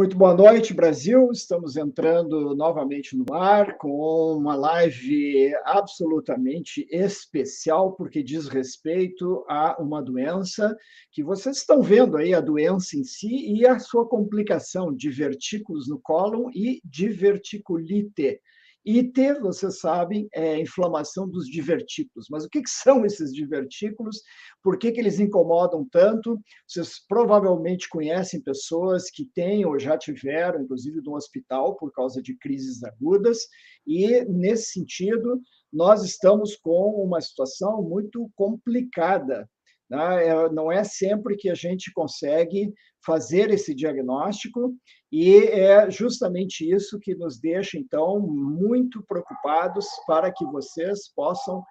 Muito boa noite, Brasil. Estamos entrando novamente no ar com uma live absolutamente especial, porque diz respeito a uma doença que vocês estão vendo aí, a doença em si e a sua complicação, divertículos no cólon e diverticulite. IT, vocês sabem, é inflamação dos divertículos. Mas o que são esses divertículos? Por que eles incomodam tanto? Vocês provavelmente conhecem pessoas que têm ou já tiveram, inclusive, no hospital por causa de crises agudas, e, nesse sentido, nós estamos com uma situação muito complicada, né? Não é sempre que a gente consegue fazer esse diagnóstico, e é justamente isso que nos deixa, então, muito preocupados para que vocês possam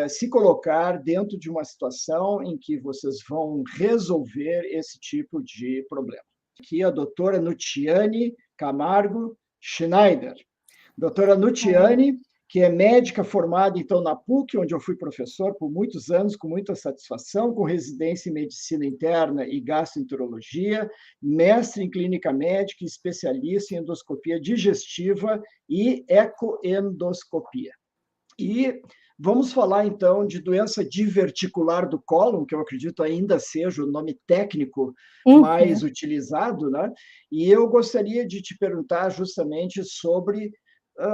se colocar dentro de uma situação em que vocês vão resolver esse tipo de problema. Aqui a doutora Nutiane Camargo Schneider. Doutora Nutiane, que é médica formada, então, na PUC, onde eu fui professor por muitos anos, com muita satisfação, com residência em medicina interna e gastroenterologia, mestre em clínica médica e especialista em endoscopia digestiva e ecoendoscopia. E vamos falar, então, de doença diverticular do cólon, que eu acredito ainda seja o nome técnico mais utilizado, né? E eu gostaria de te perguntar justamente sobre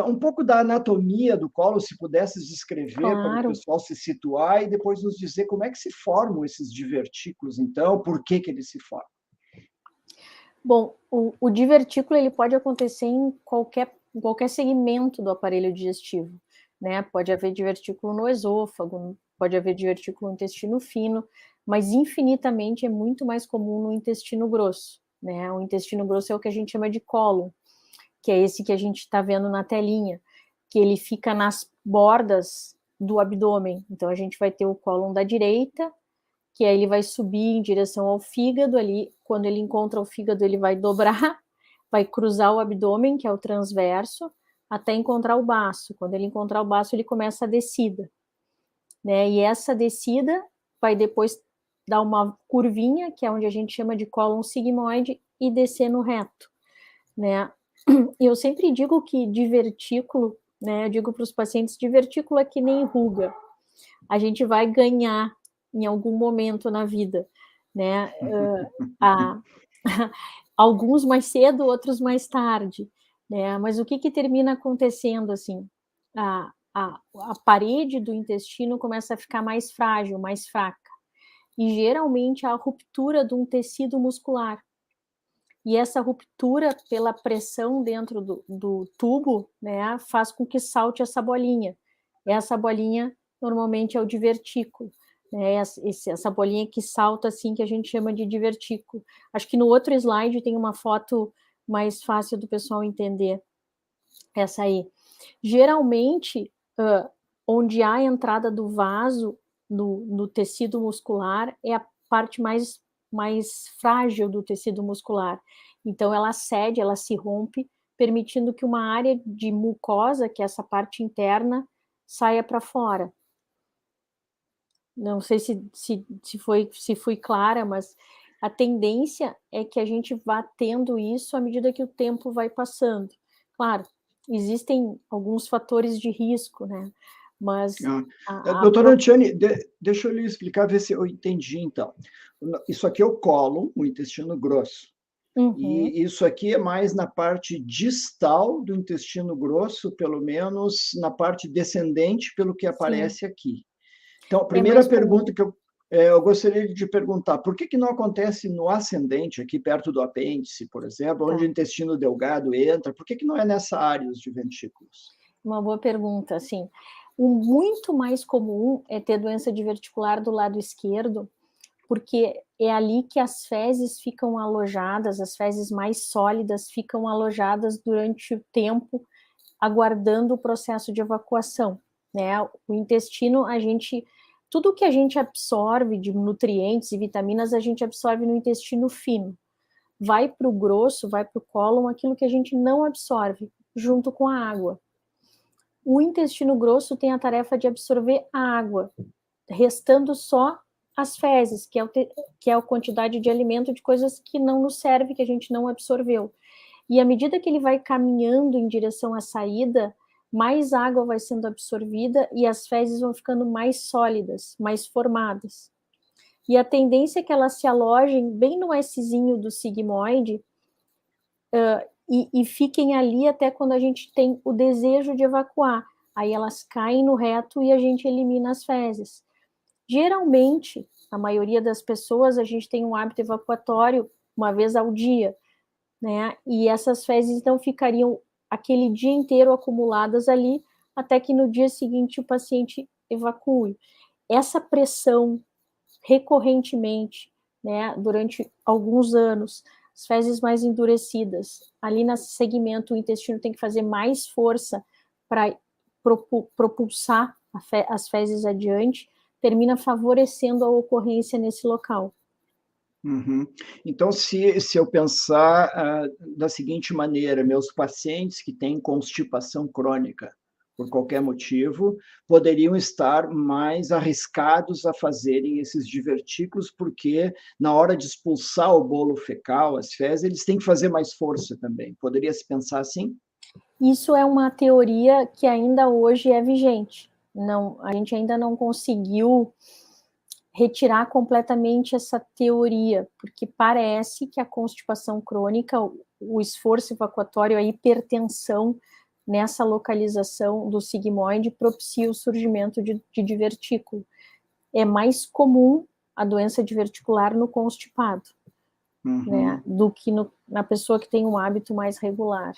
um pouco da anatomia do cólon, se pudesse descrever para o pessoal se situar e depois nos dizer como é que se formam esses divertículos, então, por que eles se formam. Bom, o divertículo ele pode acontecer em qualquer segmento do aparelho digestivo, né? Pode haver divertículo no esôfago, pode haver divertículo no intestino fino, mas infinitamente é muito mais comum no intestino grosso, né? O intestino grosso é o que a gente chama de cólon, que é esse que a gente está vendo na telinha, que ele fica nas bordas do abdômen. Então, a gente vai ter o cólon da direita, que aí ele vai subir em direção ao fígado, ali, quando ele encontra o fígado, ele vai dobrar, vai cruzar o abdômen, que é o transverso, até encontrar o baço. Quando ele encontrar o baço, ele começa a descida, né? E essa descida vai depois dar uma curvinha, que é onde a gente chama de cólon sigmoide, e descer no reto, né? Eu sempre digo que divertículo, né? Eu digo para os pacientes, divertículo é que nem ruga. A gente vai ganhar em algum momento na vida, né? Alguns mais cedo, outros mais tarde, né? Mas o que termina acontecendo, assim? A parede do intestino começa a ficar mais frágil, mais fraca. E geralmente há a ruptura de um tecido muscular. E essa ruptura pela pressão dentro do tubo, né, faz com que salte essa bolinha. Essa bolinha normalmente é o divertículo, né, essa bolinha que salta assim, que a gente chama de divertículo. Acho que no outro slide tem uma foto mais fácil do pessoal entender essa aí. Geralmente, onde há a entrada do vaso no tecido muscular é a parte mais frágil do tecido muscular. Então, ela cede, ela se rompe, permitindo que uma área de mucosa, que é essa parte interna, saia para fora. Não sei se fui clara, mas a tendência é que a gente vá tendo isso à medida que o tempo vai passando. Claro, existem alguns fatores de risco, né? Mas doutora Nutiane, deixa eu lhe explicar, ver se eu entendi, então. Isso aqui é o cólon, o intestino grosso. E isso aqui é mais na parte distal do intestino grosso, pelo menos na parte descendente, pelo que aparece aqui. Então, a primeira pergunta que eu gostaria de perguntar, por que não acontece no ascendente, aqui perto do apêndice, por exemplo, onde o intestino delgado entra, por que não é nessa área os divertículos? Uma boa pergunta, assim. O muito mais comum é ter doença diverticular do lado esquerdo, porque é ali que as fezes ficam alojadas, as fezes mais sólidas ficam alojadas durante o tempo, aguardando o processo de evacuação, né? O intestino, tudo que a gente absorve de nutrientes e vitaminas, a gente absorve no intestino fino. Vai para o grosso, vai para o cólon, aquilo que a gente não absorve, junto com a água. O intestino grosso tem a tarefa de absorver a água, restando só as fezes, que é a quantidade de alimento de coisas que não nos serve, que a gente não absorveu. E à medida que ele vai caminhando em direção à saída, mais água vai sendo absorvida e as fezes vão ficando mais sólidas, mais formadas. E a tendência é que elas se alojem bem no Szinho do sigmoide e fiquem ali até quando a gente tem o desejo de evacuar. Aí elas caem no reto e a gente elimina as fezes. Geralmente, a maioria das pessoas, a gente tem um hábito evacuatório uma vez ao dia, né? E essas fezes então ficariam aquele dia inteiro acumuladas ali, até que no dia seguinte o paciente evacue. Essa pressão recorrentemente, né, durante alguns anos, as fezes mais endurecidas, ali nesse segmento o intestino tem que fazer mais força para propulsar as fezes adiante, termina favorecendo a ocorrência nesse local. Uhum. Então, se eu pensar da seguinte maneira, meus pacientes que têm constipação crônica, por qualquer motivo, poderiam estar mais arriscados a fazerem esses divertículos, porque na hora de expulsar o bolo fecal, as fezes, eles têm que fazer mais força também. Poderia se pensar assim? Isso é uma teoria que ainda hoje é vigente. Não, a gente ainda não conseguiu retirar completamente essa teoria, porque parece que a constipação crônica, o esforço evacuatório, a hipertensão nessa localização do sigmoide propicia o surgimento de divertículo. É mais comum a doença diverticular no constipado, né, do que na pessoa que tem um hábito mais regular.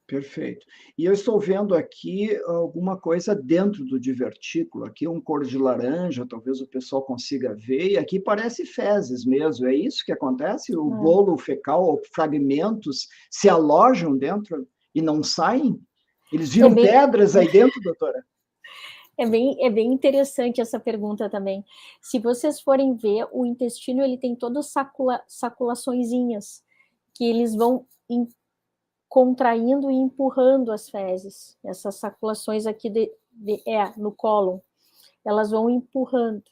Perfeito. E eu estou vendo aqui alguma coisa dentro do divertículo, aqui um cor de laranja, talvez o pessoal consiga ver, e aqui parece fezes mesmo, é isso que acontece? O bolo fecal, ou fragmentos, se alojam dentro e não saem? Eles viram pedras aí dentro, doutora? É bem interessante essa pergunta também. Se vocês forem ver, o intestino ele tem todas saculaçõezinhas, que eles vão contraindo e empurrando as fezes. Essas saculações aqui no cólon, elas vão empurrando.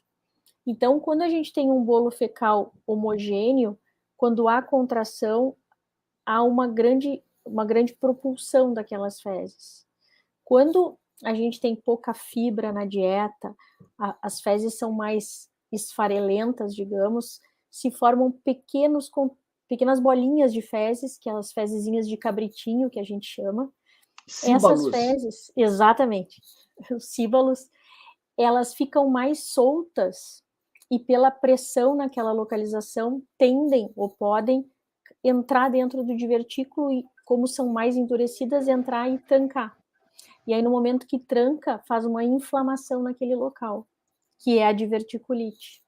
Então, quando a gente tem um bolo fecal homogêneo, quando há contração, há uma grande propulsão daquelas fezes. Quando a gente tem pouca fibra na dieta, as fezes são mais esfarelentas, digamos, se formam pequenas bolinhas de fezes, que são as fezezinhas de cabritinho, que a gente chama. Síbalos. Essas fezes, exatamente, os síbalos, elas ficam mais soltas e pela pressão naquela localização tendem ou podem entrar dentro do divertículo e, como são mais endurecidas, entrar e trancar. E aí, no momento que tranca, faz uma inflamação naquele local, que é a diverticulite.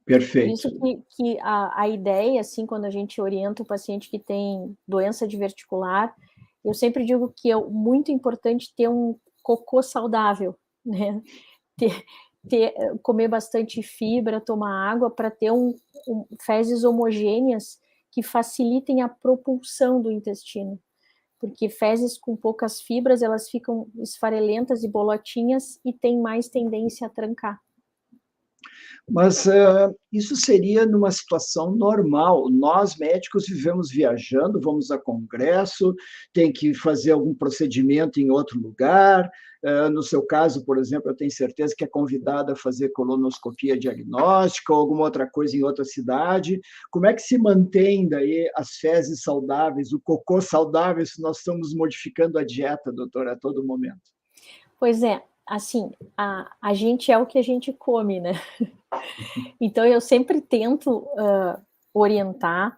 Perfeito. Por isso que a ideia, assim, quando a gente orienta o paciente que tem doença diverticular, eu sempre digo que é muito importante ter um cocô saudável, né? Comer bastante fibra, tomar água, para ter fezes homogêneas que facilitem a propulsão do intestino. Porque fezes com poucas fibras, elas ficam esfarelentas e bolotinhas e tem mais tendência a trancar. Mas isso seria numa situação normal. Nós, médicos, vivemos viajando, vamos a congresso, tem que fazer algum procedimento em outro lugar. No seu caso, por exemplo, eu tenho certeza que é convidada a fazer colonoscopia diagnóstica ou alguma outra coisa em outra cidade. Como é que se mantém daí as fezes saudáveis, o cocô saudável, se nós estamos modificando a dieta, doutora, a todo momento? Pois é, assim, a gente é o que a gente come, né? Então, eu sempre tento orientar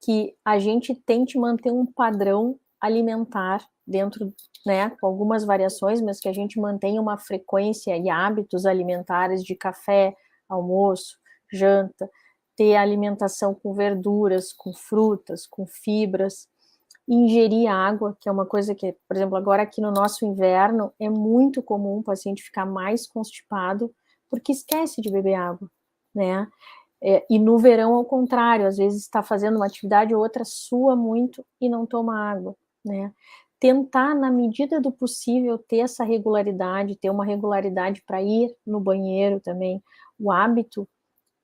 que a gente tente manter um padrão alimentar dentro, né, com algumas variações, mas que a gente mantenha uma frequência e hábitos alimentares de café, almoço, janta, ter alimentação com verduras, com frutas, com fibras, ingerir água, que é uma coisa que, por exemplo, agora aqui no nosso inverno, é muito comum o paciente ficar mais constipado porque esquece de beber água, né? E no verão, ao contrário, às vezes está fazendo uma atividade ou outra, sua muito e não toma água, né? tentar, na medida do possível, ter essa regularidade, ter uma regularidade para ir no banheiro também, o hábito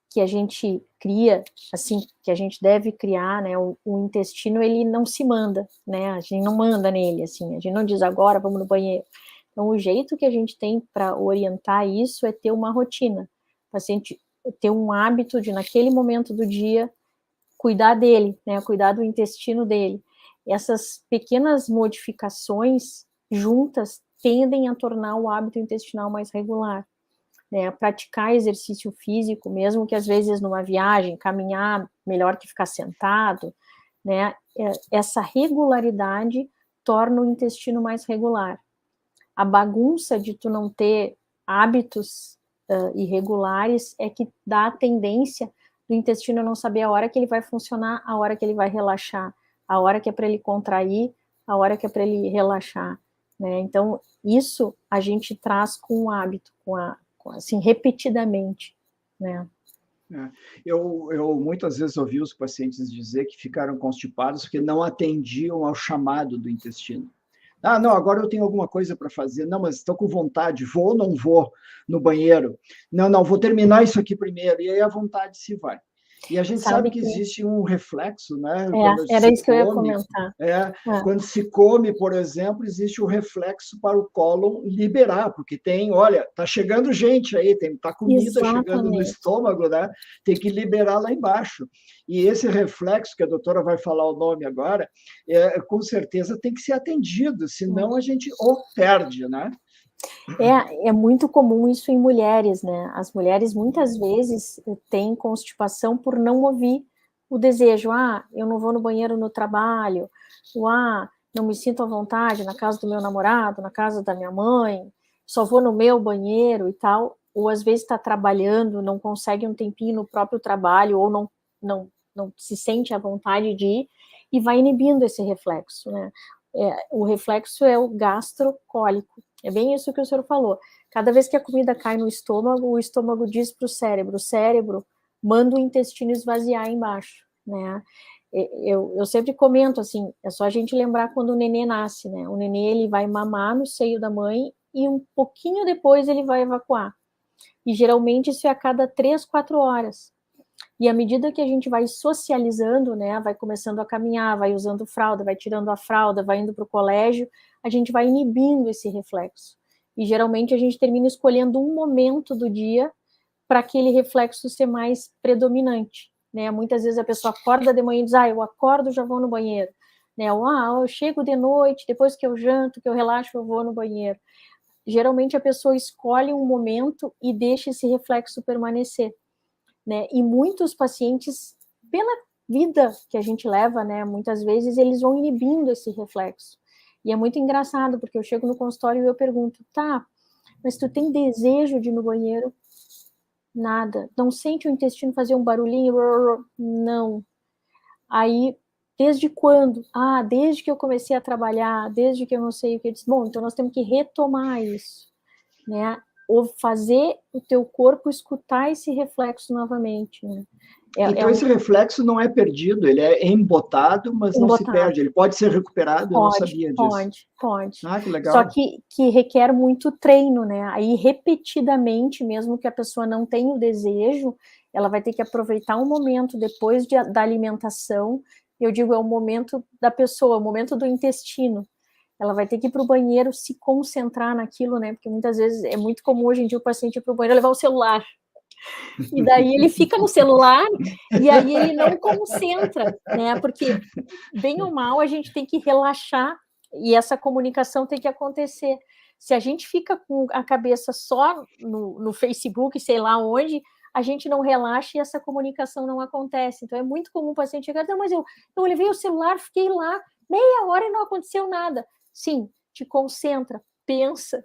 que a gente cria, assim, que a gente deve criar, né, o intestino, ele não se manda, né, a gente não manda nele, assim, a gente não diz agora vamos no banheiro. Então, o jeito que a gente tem para orientar isso é ter uma rotina, o paciente ter um hábito de, naquele momento do dia, cuidar dele, né, cuidar do intestino dele. Essas pequenas modificações juntas tendem a tornar o hábito intestinal mais regular. Né, praticar exercício físico, mesmo que às vezes numa viagem, caminhar melhor que ficar sentado, né, essa regularidade torna o intestino mais regular. A bagunça de tu não ter hábitos irregulares é que dá a tendência do intestino não saber a hora que ele vai funcionar, a hora que ele vai relaxar, a hora que é para ele contrair, a hora que é para ele relaxar. Né? Então, isso a gente traz com o hábito, assim, repetidamente. Né? Eu muitas vezes ouvi os pacientes dizer que ficaram constipados porque não atendiam ao chamado do intestino. Ah, não, agora eu tenho alguma coisa para fazer. Não, mas estou com vontade, vou ou não vou no banheiro? Não, vou terminar isso aqui primeiro. E aí a vontade se vai. E a gente sabe que existe um reflexo, né? Era isso que eu ia comentar. Quando se come, por exemplo, existe um reflexo para o cólon liberar, porque tem, olha, está chegando gente aí, está comida chegando no estômago, né? Tem que liberar lá embaixo. E esse reflexo, que a doutora vai falar o nome agora, com certeza tem que ser atendido, senão a gente o perde, né? É muito comum isso em mulheres, né? As mulheres muitas vezes têm constipação por não ouvir o desejo. Ah, eu não vou no banheiro no trabalho. Ou, não me sinto à vontade na casa do meu namorado, na casa da minha mãe. Só vou no meu banheiro e tal. Ou às vezes está trabalhando, não consegue um tempinho no próprio trabalho, ou não se sente à vontade de ir, e vai inibindo esse reflexo, né? O reflexo é o gastrocólico. É bem isso que o senhor falou. Cada vez que a comida cai no estômago, o estômago diz para o cérebro manda o intestino esvaziar embaixo, né? Eu sempre comento assim, é só a gente lembrar quando o nenê nasce, né? O nenê, ele vai mamar no seio da mãe e um pouquinho depois ele vai evacuar. E geralmente isso é a cada 3, 4 horas. E à medida que a gente vai socializando, né, vai começando a caminhar, vai usando fralda, vai tirando a fralda, vai indo para o colégio, a gente vai inibindo esse reflexo. E geralmente a gente termina escolhendo um momento do dia para aquele reflexo ser mais predominante. Né? Muitas vezes a pessoa acorda de manhã e diz, eu acordo, já vou no banheiro. Né? Ou, eu chego de noite, depois que eu janto, que eu relaxo, eu vou no banheiro. Geralmente a pessoa escolhe um momento e deixa esse reflexo permanecer. Né? E muitos pacientes, pela vida que a gente leva, né, muitas vezes eles vão inibindo esse reflexo. E é muito engraçado, porque eu chego no consultório e eu pergunto, mas tu tem desejo de ir no banheiro? Nada. Não sente o intestino fazer um barulhinho? Não. Aí, desde quando? Desde que eu comecei a trabalhar, desde que eu não sei o que. Eu disse, bom, então nós temos que retomar isso, né? Ou fazer o teu corpo escutar esse reflexo novamente, né? Então, esse reflexo não é perdido, ele é embotado, mas não se perde. Ele pode ser recuperado, eu não sabia disso. Pode. Que legal. Só que requer muito treino, né? Aí, repetidamente, mesmo que a pessoa não tenha o desejo, ela vai ter que aproveitar um momento depois da alimentação. Eu digo, é o momento da pessoa, o momento do intestino. Ela vai ter que ir para o banheiro, se concentrar naquilo, né? Porque muitas vezes é muito comum hoje em dia o paciente ir para o banheiro levar o celular. E daí ele fica no celular e aí ele não concentra, né? Porque, bem ou mal, a gente tem que relaxar e essa comunicação tem que acontecer. Se a gente fica com a cabeça só no Facebook, sei lá onde, a gente não relaxa e essa comunicação não acontece. Então, é muito comum o paciente chegar, mas eu levei o celular, fiquei lá meia hora e não aconteceu nada. Sim, te concentra, pensa,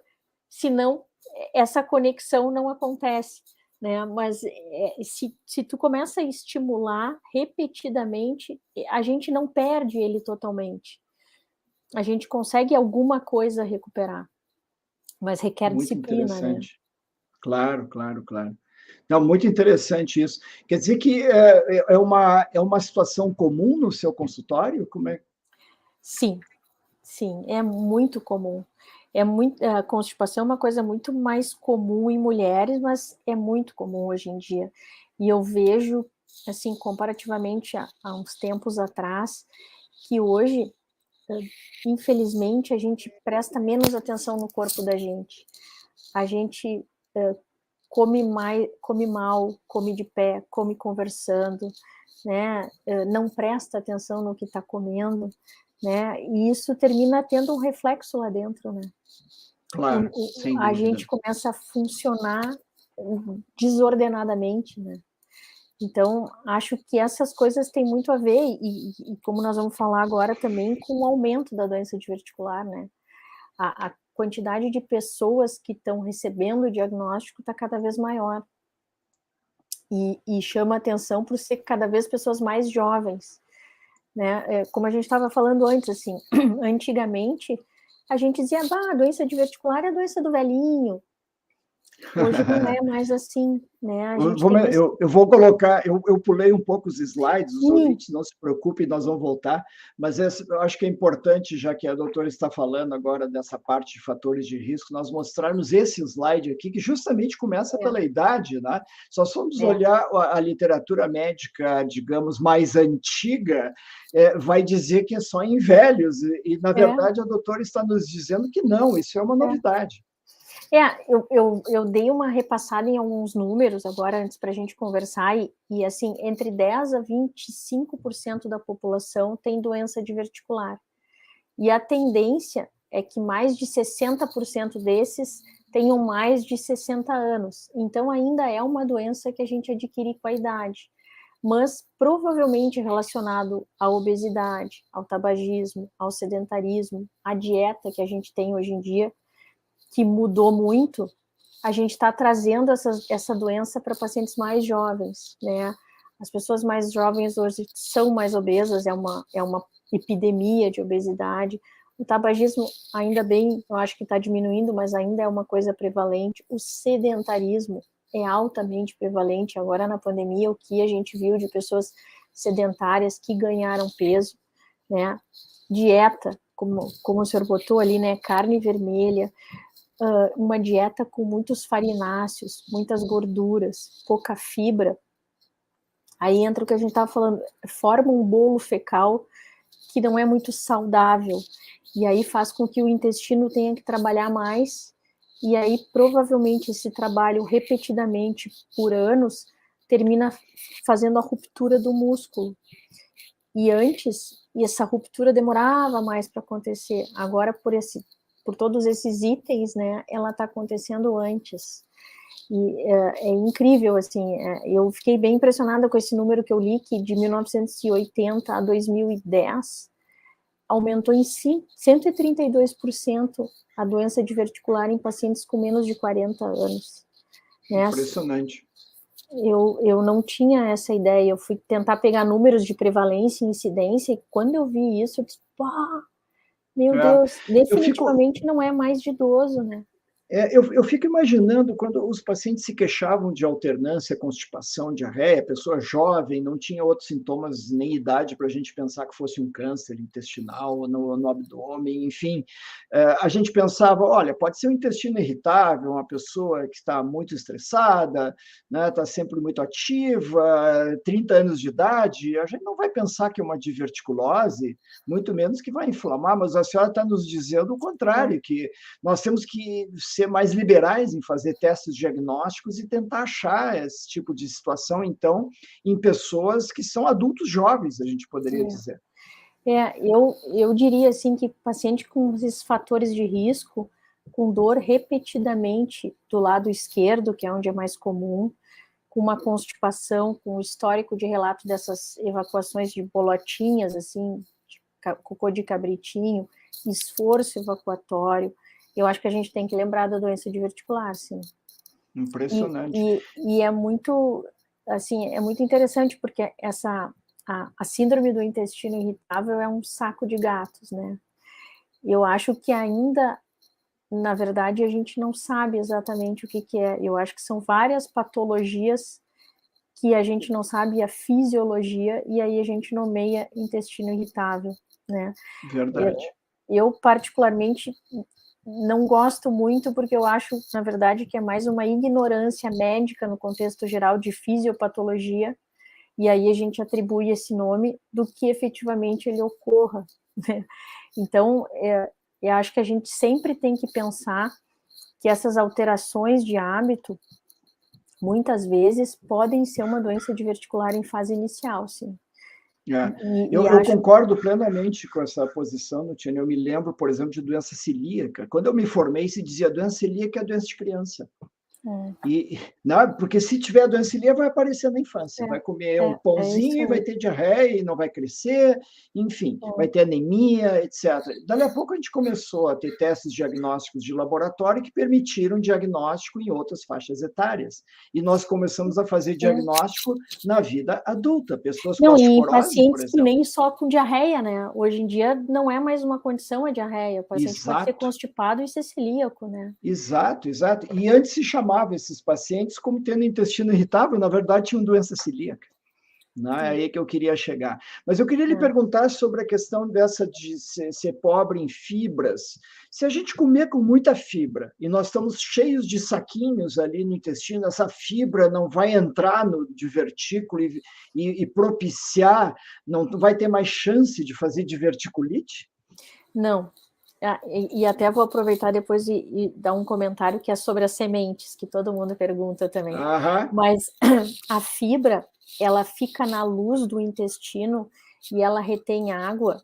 senão essa conexão não acontece. Né? Mas se tu começa a estimular repetidamente, a gente não perde ele totalmente. A gente consegue alguma coisa recuperar, mas requer muito disciplina. Interessante. Né? Claro. Não, muito interessante isso. Quer dizer que é uma situação comum no seu consultório? Como é? Sim. Sim, é muito comum. A constipação é uma coisa muito mais comum em mulheres, mas é muito comum hoje em dia. E eu vejo, assim, comparativamente a uns tempos atrás, que hoje, infelizmente, a gente presta menos atenção no corpo da gente. A gente come mal, come de pé, come conversando, né? Não presta atenção no que está comendo, né? E isso termina tendo um reflexo lá dentro, né? Claro, sem A dúvida. gente começa a funcionar desordenadamente, né? Então, acho que essas coisas têm muito a ver, e como nós vamos falar agora também, com o aumento da doença diverticular, né? A quantidade de pessoas que estão recebendo o diagnóstico está cada vez maior. E chama atenção por ser cada vez pessoas mais jovens, né? Como a gente estava falando antes, assim, antigamente a gente dizia, a doença diverticular é a doença do velhinho. Hoje não é mais assim, né? A gente tem Eu vou colocar, eu pulei um pouco os slides, os sim, ouvintes não se preocupem, nós vamos voltar, mas eu acho que é importante, já que a doutora está falando agora dessa parte de fatores de risco, nós mostrarmos esse slide aqui, que justamente começa pela idade, né? Só vamos olhar a literatura médica, digamos, mais antiga, vai dizer que é só em velhos, e na verdade a doutora está nos dizendo que não, isso é uma novidade. Eu dei uma repassada em alguns números agora, antes para a gente conversar, e assim, entre 10% a 25% da população tem doença diverticular. E a tendência é que mais de 60% desses tenham mais de 60 anos. Então, ainda é uma doença que a gente adquire com a idade, mas provavelmente relacionado à obesidade, ao tabagismo, ao sedentarismo, à dieta que a gente tem hoje em dia, que mudou muito, a gente está trazendo essa doença para pacientes mais jovens, né? As pessoas mais jovens hoje são mais obesas, é uma epidemia de obesidade. O tabagismo, ainda bem, eu acho que está diminuindo, mas ainda é uma coisa prevalente. O sedentarismo é altamente prevalente. Agora, na pandemia, o que a gente viu de pessoas sedentárias que ganharam peso, né? Dieta, como o senhor botou ali, né? Carne vermelha, uma dieta com muitos farináceos, muitas gorduras, pouca fibra. Aí entra o que a gente estava falando, forma um bolo fecal que não é muito saudável, e aí faz com que o intestino tenha que trabalhar mais, e aí provavelmente esse trabalho repetidamente por anos termina fazendo a ruptura do músculo. E antes, essa ruptura demorava mais para acontecer. Agora, por todos esses itens, né, ela está acontecendo antes. E é incrível, assim, eu fiquei bem impressionada com esse número que eu li, que de 1980 a 2010 aumentou em 132% a doença diverticular em pacientes com menos de 40 anos. Né? Impressionante. Eu não tinha essa ideia, eu fui tentar pegar números de prevalência e incidência, e quando eu vi isso, eu disse, meu Deus, definitivamente não é mais de idoso, né? Eu fico imaginando quando os pacientes se queixavam de alternância, constipação, diarreia, pessoa jovem, não tinha outros sintomas nem idade para a gente pensar que fosse um câncer intestinal no abdômen, enfim. A gente pensava, olha, pode ser um intestino irritável, uma pessoa que está muito estressada, né, está sempre muito ativa, 30 anos de idade, a gente não vai pensar que é uma diverticulose, muito menos que vai inflamar, mas a senhora está nos dizendo o contrário, que nós temos que ser mais liberais em fazer testes diagnósticos e tentar achar esse tipo de situação, então, em pessoas que são adultos jovens, a gente poderia dizer. Eu diria assim que paciente com esses fatores de risco, com dor repetidamente do lado esquerdo, que é onde é mais comum, com uma constipação, com histórico de relato dessas evacuações de bolotinhas, assim, de cocô de cabritinho, esforço evacuatório, eu acho que a gente tem que lembrar da doença diverticular, sim. Impressionante. E é muito, assim, é muito interessante, porque a síndrome do intestino irritável é um saco de gatos, né? Eu acho que ainda, na verdade, a gente não sabe exatamente o que é. Eu acho que são várias patologias que a gente não sabe a fisiologia, e aí a gente nomeia intestino irritável, né? Verdade. eu particularmente não gosto muito, porque eu acho, na verdade, que é mais uma ignorância médica no contexto geral de fisiopatologia, e aí a gente atribui esse nome do que efetivamente ele ocorra, né? Então, eu acho que a gente sempre tem que pensar que essas alterações de hábito, muitas vezes, podem ser uma doença diverticular em fase inicial, sim. Eu concordo plenamente com essa posição, Nutiane. Eu me lembro, por exemplo, de doença celíaca. Quando eu me formei, se dizia doença celíaca é doença de criança. Não, porque se tiver doença celíaca, vai aparecer na infância. Vai comer um pãozinho e vai ter diarreia e não vai crescer, enfim, vai ter anemia, etc. Dali a pouco a gente começou a ter testes diagnósticos de laboratório que permitiram diagnóstico em outras faixas etárias. E nós começamos a fazer diagnóstico na vida adulta, pessoas com osteoporose, por pacientes exemplo. Que nem só com diarreia, né? Hoje em dia não é mais uma condição a diarreia. O paciente pode ser constipado e ser celíaco, né? Exato. E antes se chamava esses pacientes como tendo intestino irritável, na verdade tinham doença celíaca. Não é aí que eu queria chegar. Mas eu queria lhe perguntar sobre a questão dessa de ser pobre em fibras. Se a gente comer com muita fibra e nós estamos cheios de saquinhos ali no intestino, essa fibra não vai entrar no divertículo e propiciar, não vai ter mais chance de fazer diverticulite? Não. E até vou aproveitar depois e dar um comentário que é sobre as sementes, que todo mundo pergunta também. Mas a fibra, ela fica na luz do intestino e ela retém água,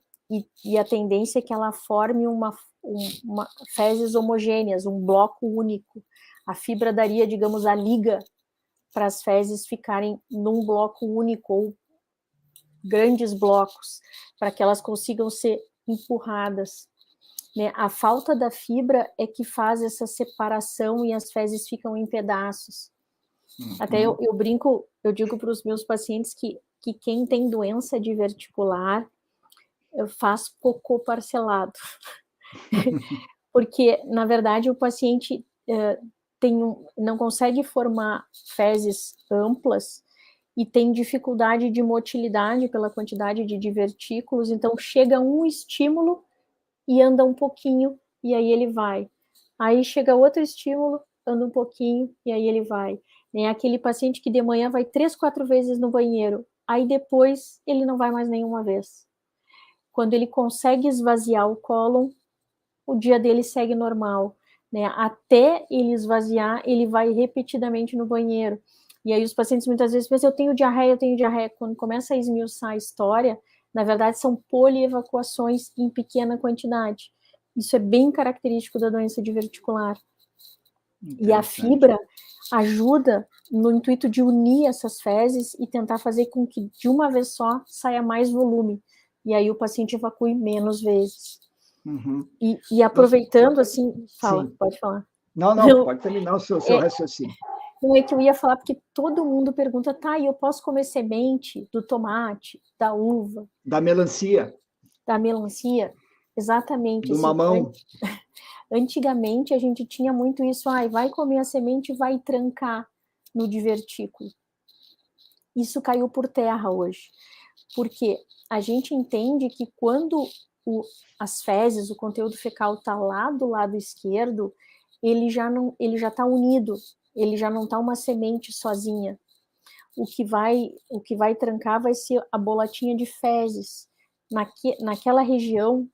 e a tendência é que ela forme uma fezes homogêneas, um bloco único. A fibra daria, digamos, a liga para as fezes ficarem num bloco único, ou grandes blocos, para que elas consigam ser empurradas. Né? A falta da fibra é que faz essa separação e as fezes ficam em pedaços. Até eu brinco, eu digo para os meus pacientes que quem tem doença diverticular faz cocô parcelado. Porque, na verdade, o paciente não consegue formar fezes amplas e tem dificuldade de motilidade pela quantidade de divertículos, então chega um estímulo e anda um pouquinho, e aí ele vai. Aí chega outro estímulo, anda um pouquinho, e aí ele vai. É aquele paciente que de manhã vai 3, 4 vezes no banheiro, aí depois ele não vai mais nenhuma vez. Quando ele consegue esvaziar o cólon, o dia dele segue normal. Né? Até ele esvaziar, ele vai repetidamente no banheiro. E aí os pacientes muitas vezes pensam, eu tenho diarreia. Quando começa a esmiuçar a história, na verdade, são polievacuações em pequena quantidade. Isso é bem característico da doença diverticular. E a fibra ajuda no intuito de unir essas fezes e tentar fazer com que, de uma vez só, saia mais volume. E aí o paciente evacue menos vezes. E aproveitando, assim... Fala, pode falar. Não, pode terminar o seu raciocínio. Não é que eu ia falar, porque todo mundo pergunta, tá, e eu posso comer semente do tomate, da uva? Da melancia. Da melancia, exatamente. Do mamão. Antigamente, a gente tinha muito isso, vai comer a semente e vai trancar no divertículo. Isso caiu por terra hoje, porque a gente entende que quando as fezes, o conteúdo fecal está lá do lado esquerdo, ele já está unido, ele já não está uma semente sozinha. O que vai trancar vai ser a bolotinha de fezes. Naquela região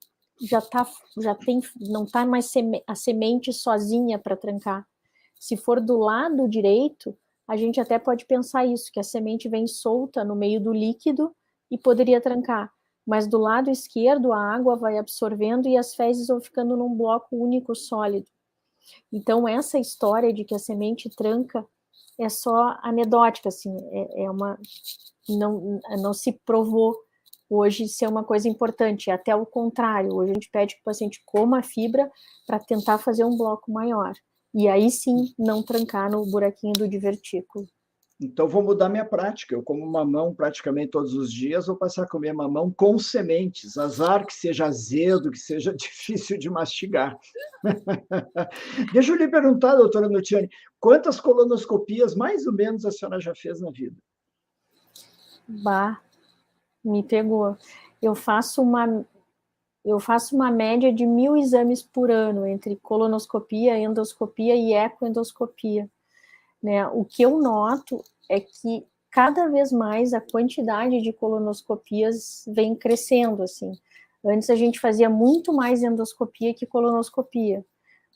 não está mais a semente sozinha para trancar. Se for do lado direito, a gente até pode pensar isso, que a semente vem solta no meio do líquido e poderia trancar. Mas do lado esquerdo, a água vai absorvendo e as fezes vão ficando num bloco único sólido. Então, essa história de que a semente tranca é só anedótica, assim, não se provou hoje ser uma coisa importante, até o contrário, hoje a gente pede que o paciente coma a fibra para tentar fazer um bloco maior, e aí sim, não trancar no buraquinho do divertículo. Então, vou mudar minha prática. Eu como mamão praticamente todos os dias, vou passar a comer mamão com sementes. Azar que seja azedo, que seja difícil de mastigar. Deixa eu lhe perguntar, doutora Nutiane, quantas colonoscopias, mais ou menos, a senhora já fez na vida? Me pegou. Eu faço eu faço uma média de 1.000 exames por ano, entre colonoscopia, endoscopia e ecoendoscopia, né? O que eu noto é que cada vez mais a quantidade de colonoscopias vem crescendo, assim. Antes a gente fazia muito mais endoscopia que colonoscopia.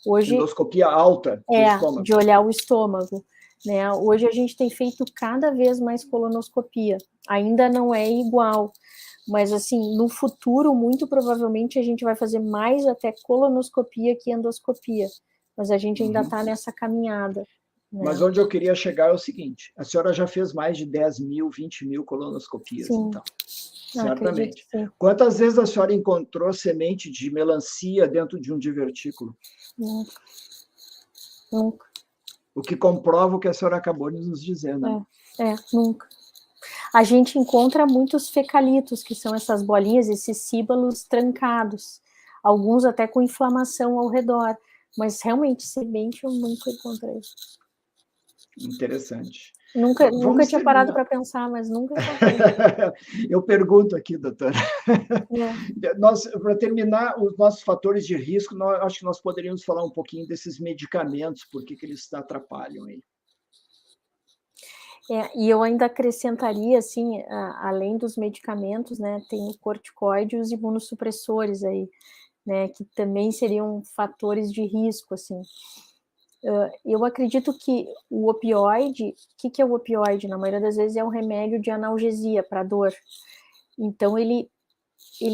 Hoje Endoscopia alta do estômago. de olhar o estômago, né? Hoje a gente tem feito cada vez mais colonoscopia. Ainda não é igual, mas assim, no futuro, muito provavelmente a gente vai fazer mais até colonoscopia que endoscopia. Mas a gente ainda está nessa caminhada. Né? Mas onde eu queria chegar é o seguinte: a senhora já fez mais de 10.000, 20.000 colonoscopias, Sim. então. Certamente. Sim. Quantas vezes a senhora encontrou semente de melancia dentro de um divertículo? Nunca. O que comprova o que a senhora acabou de nos dizer, né? Nunca. A gente encontra muitos fecalitos, que são essas bolinhas, esses síbalos trancados, alguns até com inflamação ao redor, mas realmente semente eu nunca encontrei. Interessante. Nunca tinha parado para pensar, mas nunca encontrei. Eu pergunto aqui, doutora. Para terminar, os nossos fatores de risco, acho que nós poderíamos falar um pouquinho desses medicamentos, por que eles atrapalham aí. E eu ainda acrescentaria, assim, além dos medicamentos, né, tem o corticoide e os imunossupressores aí, né, que também seriam fatores de risco, assim. Eu acredito que o opioide, o que é o opioide? Na maioria das vezes é um remédio de analgesia para dor. Então, ele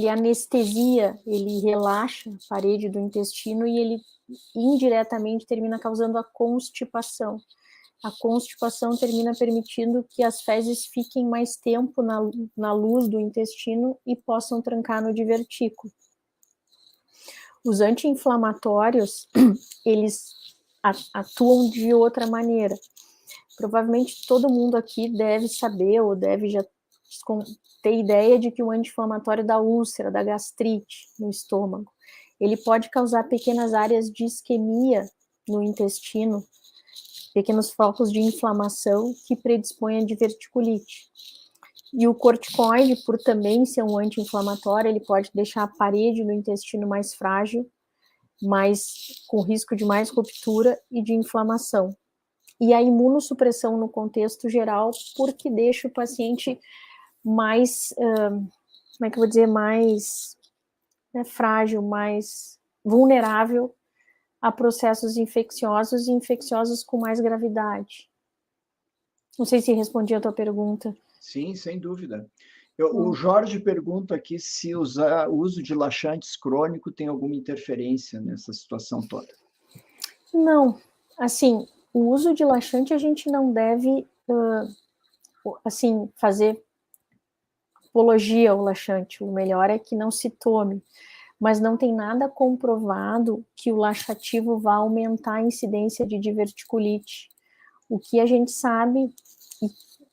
anestesia, ele relaxa a parede do intestino e ele indiretamente termina causando a constipação. A constipação termina permitindo que as fezes fiquem mais tempo na luz do intestino e possam trancar no divertículo. Os anti-inflamatórios, eles atuam de outra maneira. Provavelmente todo mundo aqui deve saber ou deve já ter ideia de que o anti-inflamatório da úlcera, da gastrite no estômago, ele pode causar pequenas áreas de isquemia no intestino, pequenos focos de inflamação que predispõem a diverticulite. E o corticoide, por também ser um anti-inflamatório, ele pode deixar a parede do intestino mais frágil, com risco de mais ruptura e de inflamação. E a imunossupressão no contexto geral, porque deixa o paciente mais, como é que eu vou dizer, mais frágil, mais vulnerável a processos infecciosos e infecciosos com mais gravidade. Não sei se respondi a tua pergunta. Sim, sem dúvida. O Jorge pergunta aqui se o uso de laxantes crônico tem alguma interferência nessa situação toda. Não. Assim, o uso de laxante a gente não deve, assim, fazer apologia ao laxante. O melhor é que não se tome. Mas não tem nada comprovado que o laxativo vá aumentar a incidência de diverticulite. O que a gente sabe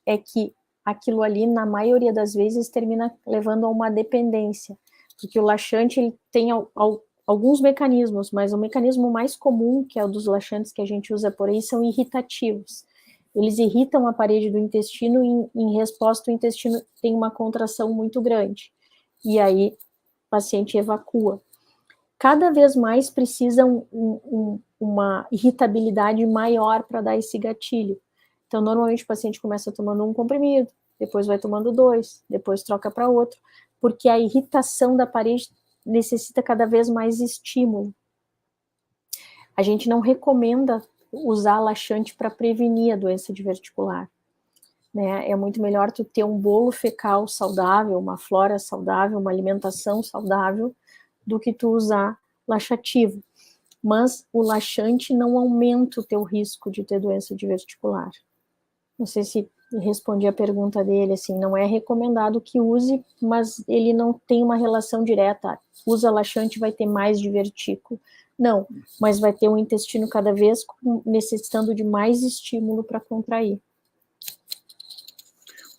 é que aquilo ali, na maioria das vezes, termina levando a uma dependência, porque o laxante ele tem alguns mecanismos, mas o mecanismo mais comum, que é o dos laxantes que a gente usa por aí, são irritativos. Eles irritam a parede do intestino e, em resposta, o intestino tem uma contração muito grande. E aí, o paciente evacua. Cada vez mais precisa uma irritabilidade maior para dar esse gatilho. Então, normalmente o paciente começa tomando um comprimido, depois vai tomando 2, depois troca para outro, porque a irritação da parede necessita cada vez mais estímulo. A gente não recomenda usar laxante para prevenir a doença diverticular. Né? É muito melhor tu ter um bolo fecal saudável, uma flora saudável, uma alimentação saudável, do que tu usar laxativo. Mas o laxante não aumenta o teu risco de ter doença diverticular. Não sei se respondi a pergunta dele, assim, não é recomendado que use, mas ele não tem uma relação direta. Usa laxante, vai ter mais divertículo. Não, mas vai ter um intestino cada vez necessitando de mais estímulo para contrair.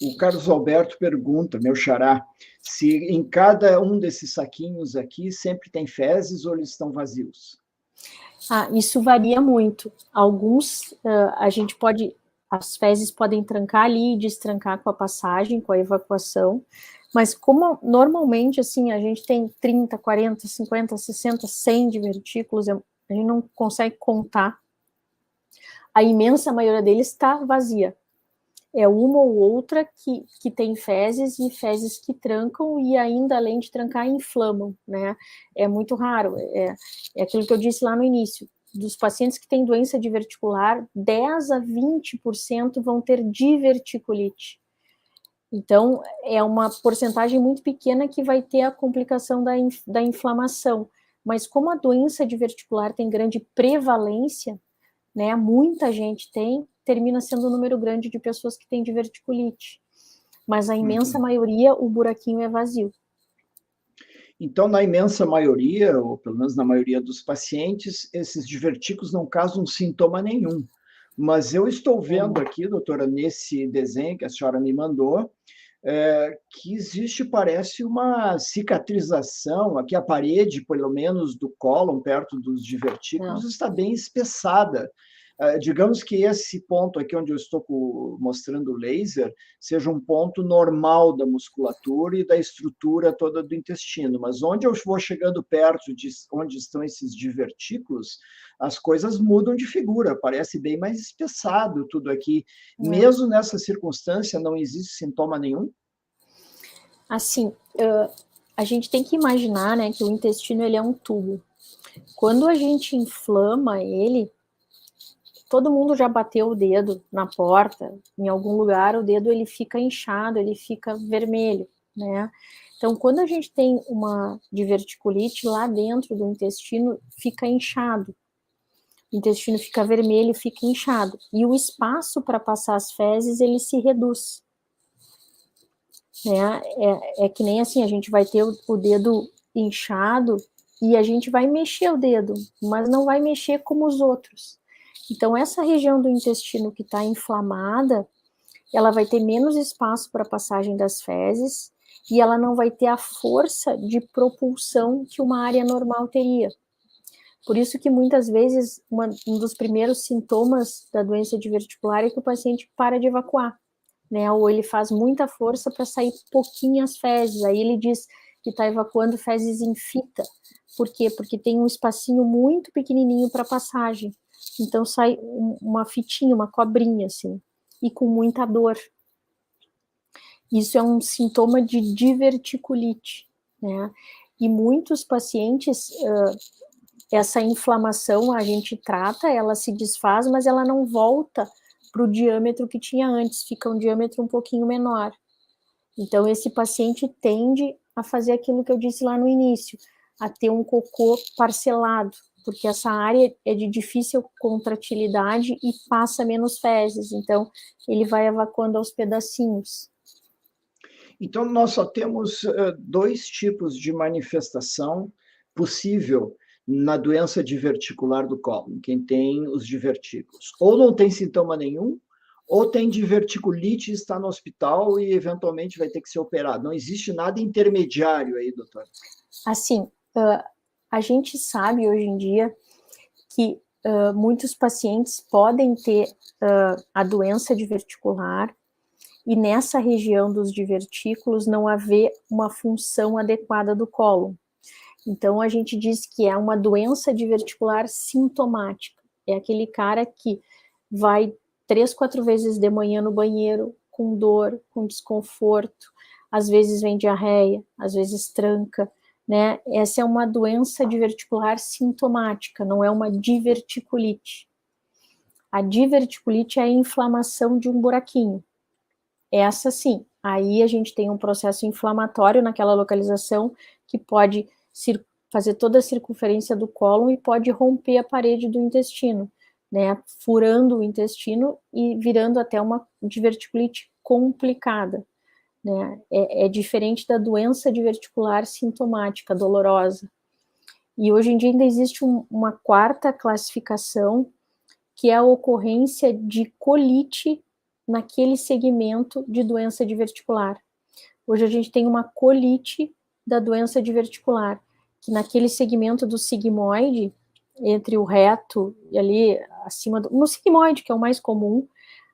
O Carlos Alberto pergunta, meu xará, se em cada um desses saquinhos aqui sempre tem fezes ou eles estão vazios? Isso varia muito. Alguns as fezes podem trancar ali e destrancar com a passagem, com a evacuação, Mas como normalmente, assim, a gente tem 30, 40, 50, 60, 100 divertículos, a gente não consegue contar, a imensa maioria deles está vazia. É uma ou outra que tem fezes e fezes que trancam e ainda, além de trancar, inflamam, né? É muito raro. É aquilo que eu disse lá no início. Dos pacientes que têm doença diverticular, 10 a 20% vão ter diverticulite. Então, é uma porcentagem muito pequena que vai ter a complicação da inflamação. Mas como a doença diverticular tem grande prevalência, né, muita gente termina sendo um número grande de pessoas que têm diverticulite. Mas a imensa maioria, o buraquinho é vazio. Então, na imensa maioria, ou pelo menos na maioria dos pacientes, esses divertículos não causam sintoma nenhum. Mas eu estou vendo aqui, doutora, nesse desenho que a senhora me mandou, que existe, parece, uma cicatrização. Aqui a parede, pelo menos, do cólon, perto dos divertículos, está bem espessada. Digamos que esse ponto aqui onde eu estou mostrando o laser seja um ponto normal da musculatura e da estrutura toda do intestino, mas onde eu vou chegando perto de onde estão esses divertículos, as coisas mudam de figura, parece bem mais espessado tudo aqui. Mesmo nessa circunstância, não existe sintoma nenhum? Assim, a gente tem que imaginar, né, que o intestino ele é um tubo. Quando a gente inflama ele, todo mundo já bateu o dedo na porta, em algum lugar o dedo ele fica inchado, ele fica vermelho, né? Então, quando a gente tem uma diverticulite, lá dentro do intestino fica inchado. O intestino fica vermelho, fica inchado. E o espaço para passar as fezes, ele se reduz. Né? É que nem assim, a gente vai ter o dedo inchado e a gente vai mexer o dedo, mas não vai mexer como os outros. Então, essa região do intestino que está inflamada, ela vai ter menos espaço para a passagem das fezes e ela não vai ter a força de propulsão que uma área normal teria. Por isso que muitas vezes um dos primeiros sintomas da doença diverticular é que o paciente para de evacuar, né? Ou ele faz muita força para sair pouquinhas fezes. Aí ele diz que está evacuando fezes em fita. Por quê? Porque tem um espacinho muito pequenininho para passagem. Então sai uma fitinha, uma cobrinha, assim, e com muita dor. Isso é um sintoma de diverticulite, né? E muitos pacientes, essa inflamação a gente trata, ela se desfaz, mas ela não volta para o diâmetro que tinha antes, fica um diâmetro um pouquinho menor. Então, esse paciente tende a fazer aquilo que eu disse lá no início, a ter um cocô parcelado, porque essa área é de difícil contratilidade e passa menos fezes, então ele vai evacuando aos pedacinhos. Então, nós só temos dois tipos de manifestação possível na doença diverticular do cólon, quem tem os divertículos. Ou não tem sintoma nenhum, ou tem diverticulite, está no hospital e eventualmente vai ter que ser operado. Não existe nada intermediário aí, doutora? Assim, a gente sabe hoje em dia que muitos pacientes podem ter a doença diverticular e nessa região dos divertículos não haver uma função adequada do cólon. Então, a gente diz que é uma doença diverticular sintomática. É aquele cara que vai 3, 4 vezes de manhã no banheiro com dor, com desconforto, às vezes vem diarreia, às vezes tranca, né? Essa é uma doença diverticular sintomática, não é uma diverticulite. A diverticulite é a inflamação de um buraquinho. Essa sim, aí a gente tem um processo inflamatório naquela localização que pode fazer toda a circunferência do cólon e pode romper a parede do intestino, né, furando o intestino e virando até uma diverticulite complicada, né, é diferente da doença diverticular sintomática, dolorosa. E hoje em dia ainda existe uma quarta classificação, que é a ocorrência de colite naquele segmento de doença diverticular. Hoje a gente tem uma colite da doença diverticular, que naquele segmento do sigmoide, entre o reto e ali acima no sigmoide, que é o mais comum,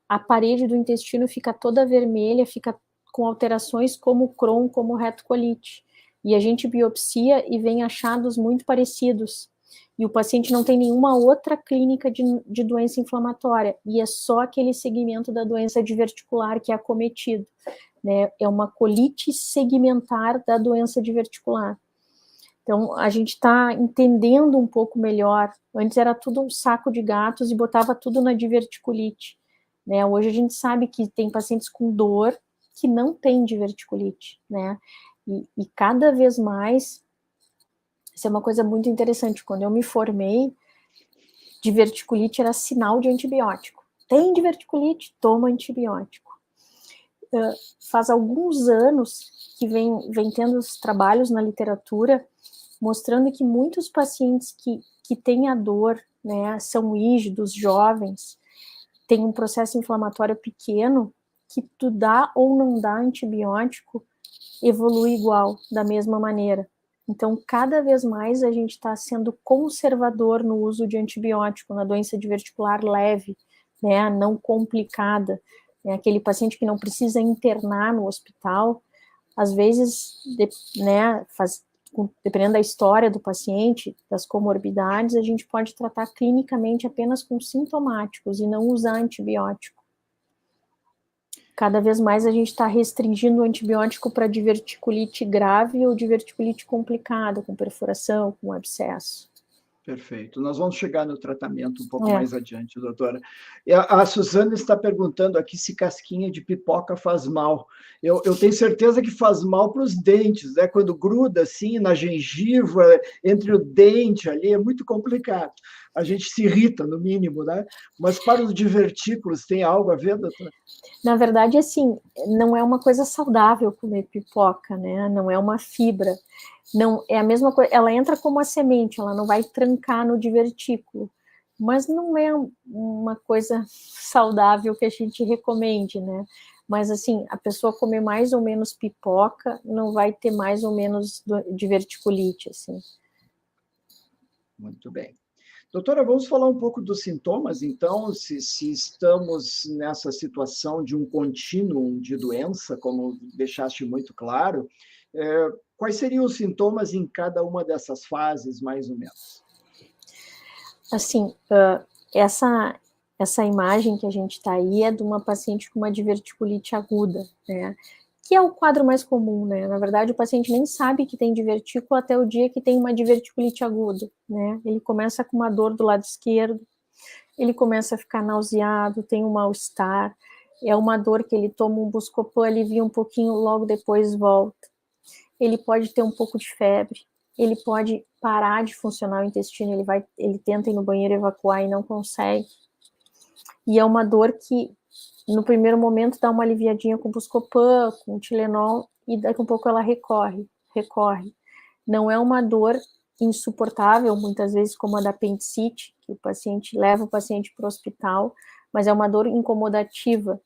a parede do intestino fica toda vermelha, fica com alterações como Crohn, como retocolite. E a gente biopsia e vem achados muito parecidos. E o paciente não tem nenhuma outra clínica de doença inflamatória, e é só aquele segmento da doença diverticular que é acometido, né? É uma colite segmentar da doença diverticular. Então, a gente está entendendo um pouco melhor. Antes era tudo um saco de gatos e botava tudo na diverticulite, né? Hoje a gente sabe que tem pacientes com dor que não tem diverticulite, né? E cada vez mais, isso é uma coisa muito interessante. Quando eu me formei, diverticulite era sinal de antibiótico. Tem diverticulite, toma antibiótico. Faz alguns anos que vem tendo os trabalhos na literatura mostrando que muitos pacientes que têm a dor, né, são rígidos, jovens, têm um processo inflamatório pequeno, que tu dá ou não dá antibiótico, evolui igual, da mesma maneira. Então, cada vez mais a gente está sendo conservador no uso de antibiótico na doença diverticular leve, né, não complicada. É aquele paciente que não precisa internar no hospital, às vezes, né, dependendo da história do paciente, das comorbidades, a gente pode tratar clinicamente apenas com sintomáticos e não usar antibiótico. Cada vez mais a gente está restringindo o antibiótico para diverticulite grave ou diverticulite complicada, com perfuração, com abscesso. Perfeito. Nós vamos chegar no tratamento um pouco mais adiante, doutora. A Suzana está perguntando aqui se casquinha de pipoca faz mal. Eu tenho certeza que faz mal para os dentes, né? Quando gruda assim na gengiva, entre o dente ali, é muito complicado. A gente se irrita, no mínimo, né? Mas para os divertículos, tem algo a ver, doutora? Na verdade, assim, não é uma coisa saudável comer pipoca, né? Não é uma fibra. Não, é a mesma coisa, ela entra como a semente, ela não vai trancar no divertículo, mas não é uma coisa saudável que a gente recomende, né? Mas, assim, a pessoa comer mais ou menos pipoca não vai ter mais ou menos diverticulite, assim. Muito bem. Doutora, vamos falar um pouco dos sintomas, então, se estamos nessa situação de um contínuo de doença, como deixaste muito claro, quais seriam os sintomas em cada uma dessas fases, mais ou menos? Assim, essa imagem que a gente está aí é de uma paciente com uma diverticulite aguda, né? Que é o quadro mais comum, né? Na verdade, o paciente nem sabe que tem divertículo até o dia que tem uma diverticulite aguda, né? Ele começa com uma dor do lado esquerdo, ele começa a ficar nauseado, tem um mal-estar, é uma dor que ele toma um Buscopan, alivia um pouquinho, logo depois volta. Ele pode ter um pouco de febre, ele pode parar de funcionar o intestino, ele tenta ir no banheiro evacuar e não consegue. E é uma dor que, no primeiro momento, dá uma aliviadinha com Buscopan, com Tilenol, e daqui a pouco ela recorre. Não é uma dor insuportável, muitas vezes como a da apendicite, que o paciente leva o paciente para o hospital, mas é uma dor incomodativa,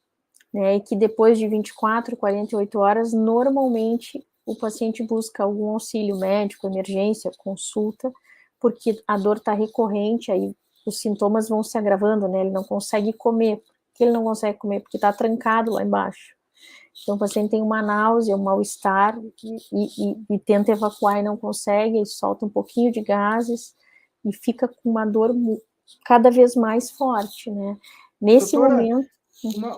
né, e que depois de 24, 48 horas, normalmente o paciente busca algum auxílio médico, emergência, consulta, porque a dor está recorrente, aí os sintomas vão se agravando, né, ele não consegue comer. Por que ele não consegue comer? Porque está trancado lá embaixo. Então, o paciente tem uma náusea, um mal-estar, e tenta evacuar e não consegue, e solta um pouquinho de gases, e fica com uma dor cada vez mais forte, né. Nesse momento...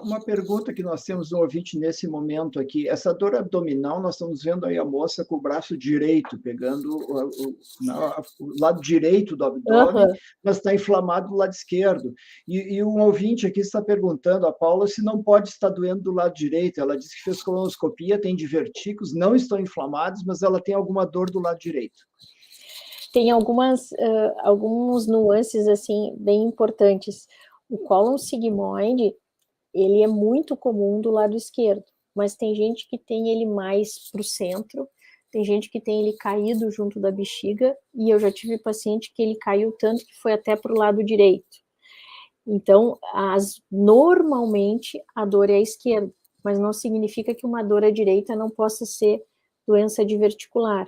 Uma pergunta que nós temos no ouvinte nesse momento aqui, essa dor abdominal, nós estamos vendo aí a moça com o braço direito, pegando o lado direito do abdômen, mas está inflamado do lado esquerdo. E um ouvinte aqui está perguntando, a Paula, se não pode estar doendo do lado direito. Ela disse que fez colonoscopia, tem divertículos, não estão inflamados, mas ela tem alguma dor do lado direito. Tem alguns nuances, assim, bem importantes. O cólon sigmoide, ele é muito comum do lado esquerdo, mas tem gente que tem ele mais para o centro, tem gente que tem ele caído junto da bexiga, e eu já tive paciente que ele caiu tanto que foi até para o lado direito. Então, normalmente, a dor é à esquerda, mas não significa que uma dor à direita não possa ser doença diverticular.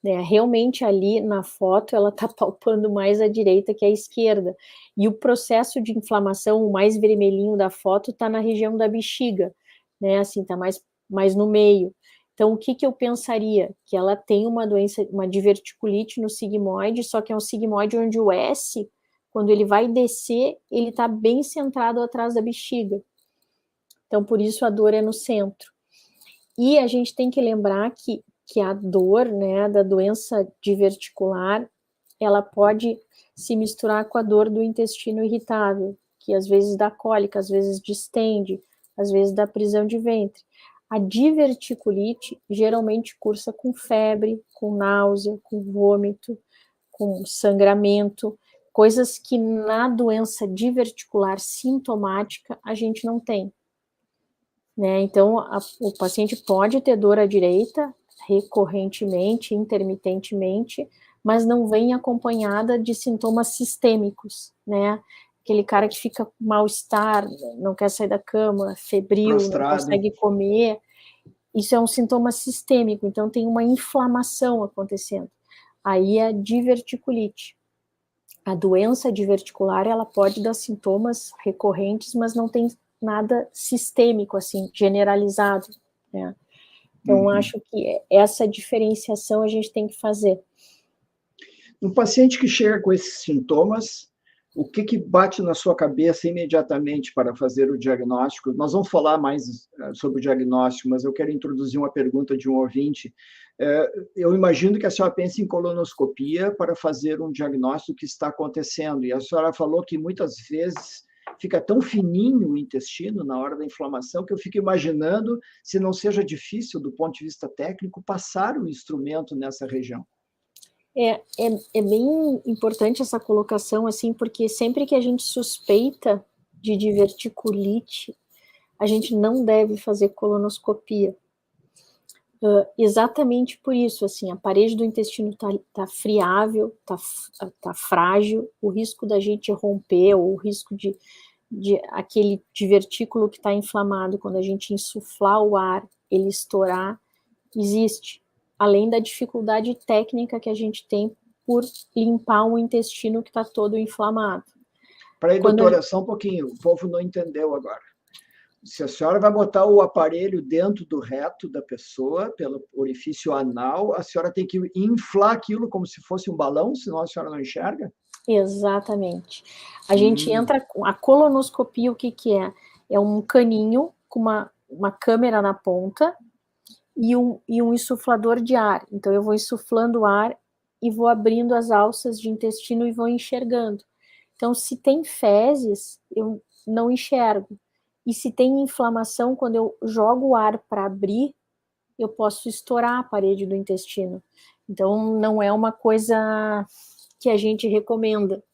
Né? Realmente ali na foto ela está palpando mais à direita que à esquerda, e o processo de inflamação, o mais vermelhinho da foto, está na região da bexiga, né? Assim, está mais mas no meio. Então, o que eu pensaria? Que ela tem uma doença, uma diverticulite no sigmoide, só que é um sigmoide onde o S, quando ele vai descer, ele está bem centrado atrás da bexiga. Então, por isso a dor é no centro. E a gente tem que lembrar que a dor, né, da doença diverticular, ela pode se misturar com a dor do intestino irritável, que às vezes dá cólica, às vezes distende, às vezes dá prisão de ventre. A diverticulite geralmente cursa com febre, com náusea, com vômito, com sangramento, coisas que na doença diverticular sintomática a gente não tem. Né? Então, o paciente pode ter dor à direita, recorrentemente, intermitentemente, mas não vem acompanhada de sintomas sistêmicos, né? Aquele cara que fica com mal-estar, não quer sair da cama, febril, prostrado, não consegue comer, isso é um sintoma sistêmico, então tem uma inflamação acontecendo. Aí é a diverticulite. A doença diverticular, ela pode dar sintomas recorrentes, mas não tem nada sistêmico, assim, generalizado, né? Então, acho que essa diferenciação a gente tem que fazer. Um paciente que chega com esses sintomas, o que bate na sua cabeça imediatamente para fazer o diagnóstico? Nós vamos falar mais sobre o diagnóstico, mas eu quero introduzir uma pergunta de um ouvinte. Eu imagino que a senhora pense em colonoscopia para fazer um diagnóstico do que está acontecendo, e a senhora falou que muitas vezes fica tão fininho o intestino na hora da inflamação que eu fico imaginando se não seja difícil, do ponto de vista técnico, passar o instrumento nessa região. É bem importante essa colocação, assim, porque sempre que a gente suspeita de diverticulite, a gente não deve fazer colonoscopia. Exatamente por isso, assim, a parede do intestino tá friável, tá frágil, o risco da gente romper, ou o risco de aquele divertículo que está inflamado, quando a gente insuflar o ar, ele estourar, existe. Além da dificuldade técnica que a gente tem por limpar um intestino que está todo inflamado. Peraí, doutora, só um pouquinho, o povo não entendeu agora. Se a senhora vai botar o aparelho dentro do reto da pessoa, pelo orifício anal, a senhora tem que inflar aquilo como se fosse um balão, senão a senhora não enxerga? Exatamente. A gente entra com a colonoscopia, o que é? É um caninho com uma câmera na ponta e um insuflador de ar. Então, eu vou insuflando o ar e vou abrindo as alças de intestino e vou enxergando. Então, se tem fezes, eu não enxergo. E se tem inflamação, quando eu jogo o ar para abrir, eu posso estourar a parede do intestino. Então, não é uma coisa que a gente recomenda,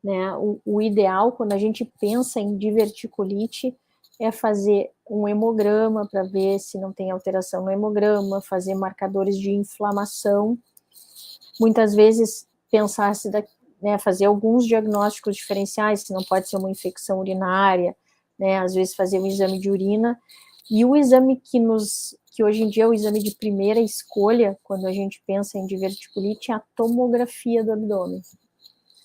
né? O ideal, quando a gente pensa em diverticulite, é fazer um hemograma para ver se não tem alteração no hemograma, fazer marcadores de inflamação. Muitas vezes, pensar-se, né, fazer alguns diagnósticos diferenciais, se não pode ser uma infecção urinária, né, às vezes fazer um exame de urina, e o exame que hoje em dia é o exame de primeira escolha, quando a gente pensa em diverticulite, é a tomografia do abdômen.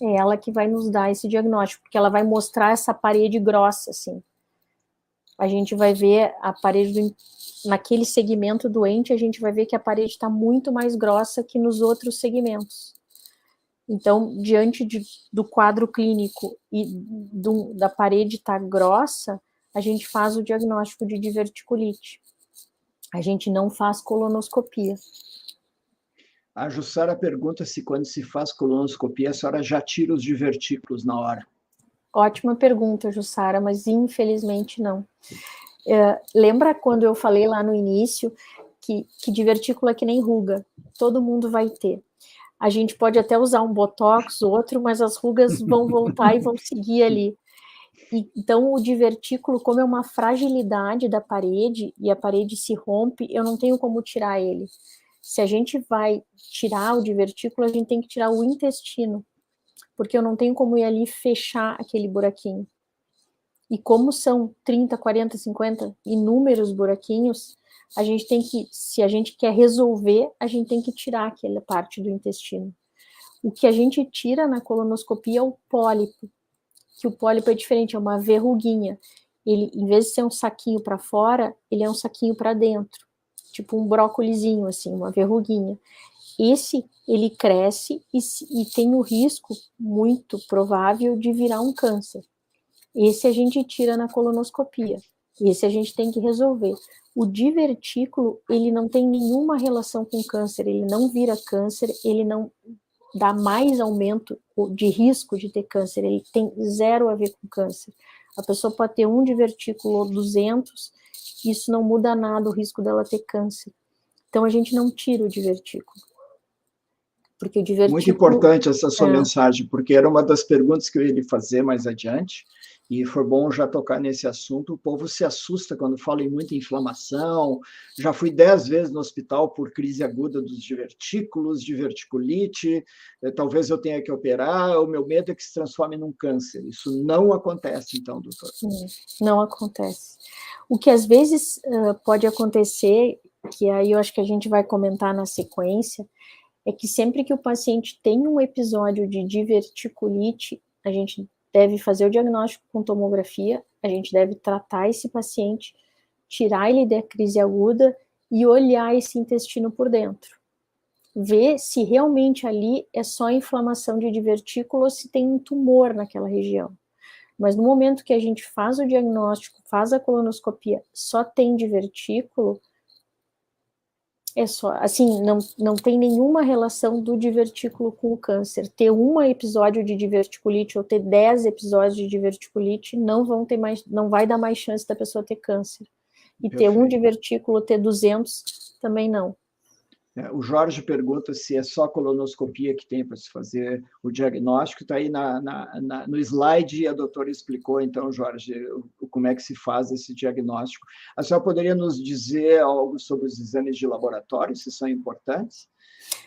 É ela que vai nos dar esse diagnóstico, porque ela vai mostrar essa parede grossa, assim. A gente vai ver a parede, naquele segmento doente, a gente vai ver que a parede está muito mais grossa que nos outros segmentos. Então, diante do quadro clínico e da parede estar grossa, a gente faz o diagnóstico de diverticulite. A gente não faz colonoscopia. A Jussara pergunta se quando se faz colonoscopia, a senhora já tira os divertículos na hora. Ótima pergunta, Jussara, mas infelizmente não. Lembra quando eu falei lá no início que divertículo é que nem ruga? Todo mundo vai ter. A gente pode até usar um botox, outro, mas as rugas vão voltar e vão seguir ali. Então, o divertículo, como é uma fragilidade da parede, e a parede se rompe, eu não tenho como tirar ele. Se a gente vai tirar o divertículo, a gente tem que tirar o intestino, porque eu não tenho como ir ali fechar aquele buraquinho. E como são 30, 40, 50 inúmeros buraquinhos, a gente tem que, se a gente quer resolver, a gente tem que tirar aquela parte do intestino. O que a gente tira na colonoscopia é o pólipo, que o pólipo é diferente, é uma verruguinha. ele, em vez de ser um saquinho para fora, ele é um saquinho para dentro, tipo um brócolizinho, assim, uma verruguinha. Esse, ele cresce e tem o risco muito provável de virar um câncer. Esse a gente tira na colonoscopia. Esse a gente tem que resolver. O divertículo, ele não tem nenhuma relação com câncer, ele não vira câncer, ele não dá mais aumento de risco de ter câncer, ele tem zero a ver com câncer. A pessoa pode ter um divertículo ou 200, isso não muda nada o risco dela ter câncer. Então a gente não tira o divertículo. Porque o divertículo... Muito importante essa sua mensagem, porque era uma das perguntas que eu ia lhe fazer mais adiante, e foi bom já tocar nesse assunto. O povo se assusta quando fala em muita inflamação. Já fui 10 vezes no hospital por crise aguda dos divertículos, diverticulite, talvez eu tenha que operar, o meu medo é que se transforme num câncer. Isso não acontece, então, doutor? Não acontece. O que às vezes pode acontecer, que aí eu acho que a gente vai comentar na sequência, é que sempre que o paciente tem um episódio de diverticulite, a gente deve fazer o diagnóstico com tomografia, a gente deve tratar esse paciente, tirar ele da crise aguda e olhar esse intestino por dentro. Ver se realmente ali é só inflamação de divertículo ou se tem um tumor naquela região. Mas no momento que a gente faz o diagnóstico, faz a colonoscopia, só tem divertículo, é só, assim, não tem nenhuma relação do divertículo com o câncer. Ter um episódio de diverticulite ou ter 10 episódios de diverticulite não vai dar mais chance da pessoa ter câncer. E ter um divertículo, ter 200, também não. O Jorge pergunta se é só colonoscopia que tem para se fazer o diagnóstico. Está aí no slide, a doutora explicou, então, Jorge, como é que se faz esse diagnóstico. A senhora poderia nos dizer algo sobre os exames de laboratório, se são importantes?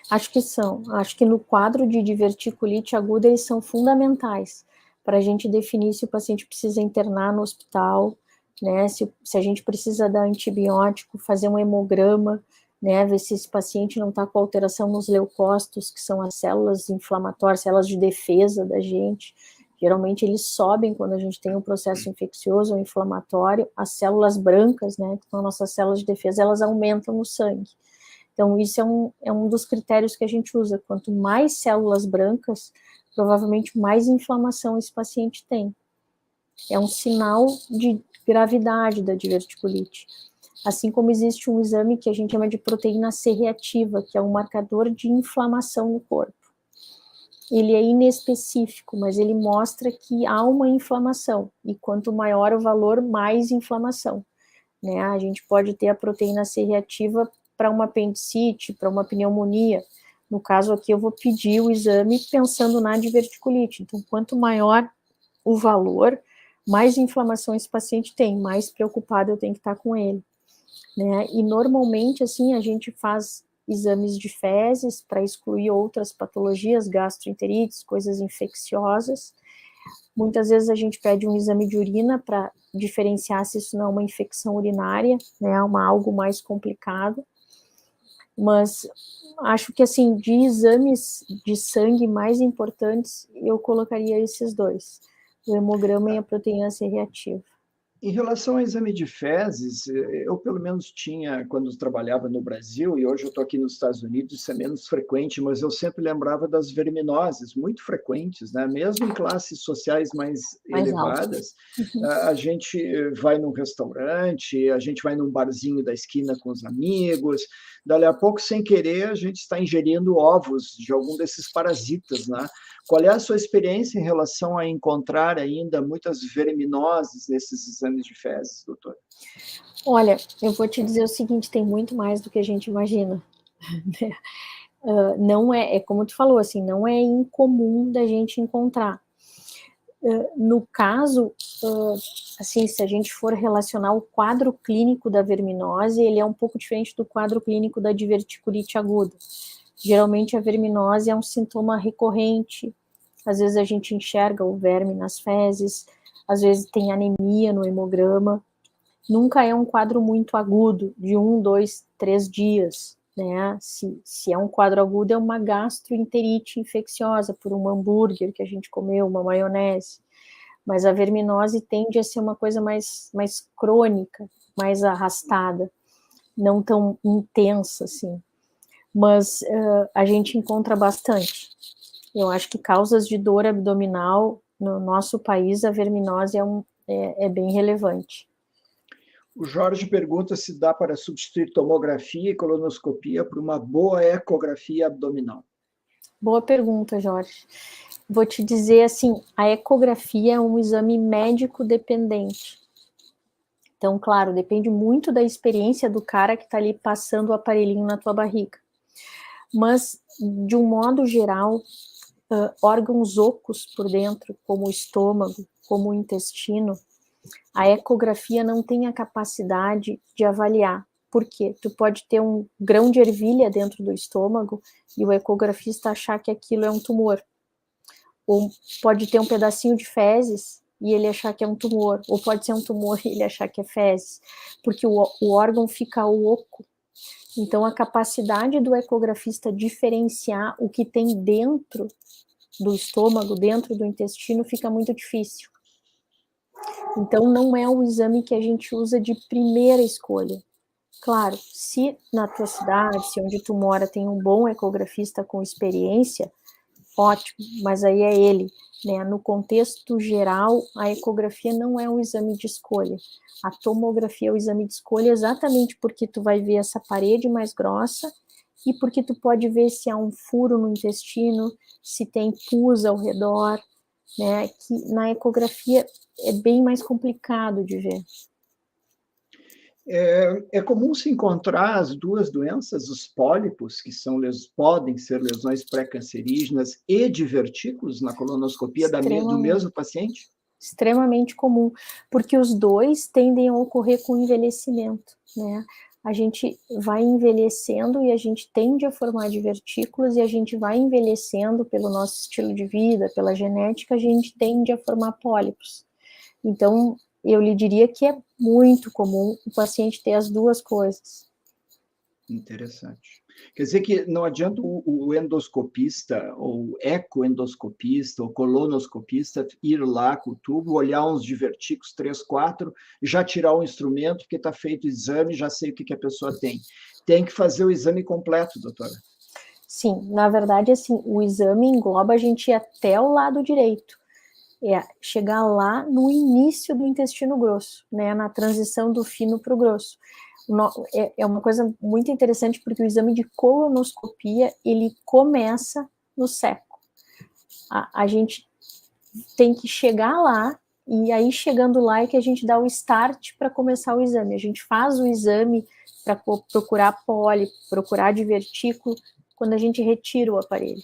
Acho que são. Acho que no quadro de diverticulite aguda, eles são fundamentais para a gente definir se o paciente precisa internar no hospital, né, se a gente precisa dar antibiótico, fazer um hemograma, né, ver se esse paciente não está com alteração nos leucócitos, que são as células inflamatórias, células de defesa da gente. Geralmente eles sobem quando a gente tem um processo infeccioso ou inflamatório. As células brancas, né, que são nossas células de defesa, elas aumentam no sangue. Então isso é um dos critérios que a gente usa. Quanto mais células brancas, provavelmente mais inflamação esse paciente tem. É um sinal de gravidade da diverticulite. Assim como existe um exame que a gente chama de proteína C reativa, que é um marcador de inflamação no corpo. Ele é inespecífico, mas ele mostra que há uma inflamação, e quanto maior o valor, mais inflamação. Né? A gente pode ter a proteína C reativa para uma apendicite, para uma pneumonia. No caso aqui, eu vou pedir o exame pensando na diverticulite. Então, quanto maior o valor, mais inflamação esse paciente tem, mais preocupado eu tenho que estar com ele. Né? E normalmente, assim, a gente faz exames de fezes para excluir outras patologias, gastroenterites, coisas infecciosas. Muitas vezes a gente pede um exame de urina para diferenciar se isso não é uma infecção urinária, né, algo mais complicado. Mas acho que, assim, de exames de sangue mais importantes, eu colocaria esses dois, o hemograma e a proteína C reativa. Em relação ao exame de fezes, eu pelo menos tinha, quando eu trabalhava no Brasil, e hoje eu estou aqui nos Estados Unidos, isso é menos frequente, mas eu sempre lembrava das verminoses, muito frequentes, né? Mesmo em classes sociais mais elevadas, a gente vai num restaurante, a gente vai num barzinho da esquina com os amigos, dali a pouco, sem querer, a gente está ingerindo ovos de algum desses parasitas, né? Qual é a sua experiência em relação a encontrar ainda muitas verminoses nesses exames de fezes, doutor? Olha, eu vou te dizer o seguinte, tem muito mais do que a gente imagina. Não é como tu falou, assim, não é incomum da gente encontrar. No caso, assim, se a gente for relacionar o quadro clínico da verminose, ele é um pouco diferente do quadro clínico da diverticulite aguda. Geralmente a verminose é um sintoma recorrente, às vezes a gente enxerga o verme nas fezes, às vezes tem anemia no hemograma, nunca é um quadro muito agudo, de 1, 2, 3 dias, né? Se é um quadro agudo, é uma gastroenterite infecciosa por um hambúrguer que a gente comeu, uma maionese. mas a verminose tende a ser uma coisa mais crônica, mais arrastada, não tão intensa, assim. Mas a gente encontra bastante. Eu acho que causas de dor abdominal, no nosso país, a verminose é bem relevante. O Jorge pergunta se dá para substituir tomografia e colonoscopia por uma boa ecografia abdominal. Boa pergunta, Jorge. Vou te dizer assim, a ecografia é um exame médico dependente. Então, claro, depende muito da experiência do cara que está ali passando o aparelhinho na tua barriga. Mas, de um modo geral, órgãos ocos por dentro, como o estômago, como o intestino, a ecografia não tem a capacidade de avaliar. Por quê? Tu pode ter um grão de ervilha dentro do estômago e o ecografista achar que aquilo é um tumor. Ou pode ter um pedacinho de fezes e ele achar que é um tumor. Ou pode ser um tumor e ele achar que é fezes. Porque o órgão fica oco. Então, a capacidade do ecografista diferenciar o que tem dentro do estômago, dentro do intestino, fica muito difícil. Então, não é um exame que a gente usa de primeira escolha. Claro, se na tua cidade, se onde tu mora tem um bom ecografista com experiência, ótimo, mas aí é ele, né? No contexto geral, a ecografia não é um exame de escolha. A tomografia é o exame de escolha exatamente porque tu vai ver essa parede mais grossa e porque tu pode ver se há um furo no intestino, se tem pus ao redor, né? Que na ecografia é bem mais complicado de ver. É comum se encontrar as duas doenças, os pólipos, que podem ser lesões pré-cancerígenas, e divertículos na colonoscopia do mesmo paciente? Extremamente comum, porque os dois tendem a ocorrer com envelhecimento, né? A gente vai envelhecendo e a gente tende a formar divertículos, e a gente vai envelhecendo pelo nosso estilo de vida, pela genética, a gente tende a formar pólipos. Então, eu lhe diria que é muito comum o paciente ter as duas coisas. Interessante. Quer dizer que não adianta o endoscopista, ou ecoendoscopista, ou colonoscopista ir lá com o tubo, olhar uns divertículos, 3, 4, já tirar o instrumento, porque está feito o exame, já sei o que a pessoa tem. Tem que fazer o exame completo, doutora. Sim, na verdade, assim, o exame engloba a gente ir até o lado direito. É chegar lá no início do intestino grosso, né, na transição do fino para o grosso. É uma coisa muito interessante, porque o exame de colonoscopia, ele começa no seco. A gente tem que chegar lá, e aí chegando lá é que a gente dá o start para começar o exame. A gente faz o exame para procurar pólipo, procurar divertículo, quando a gente retira o aparelho.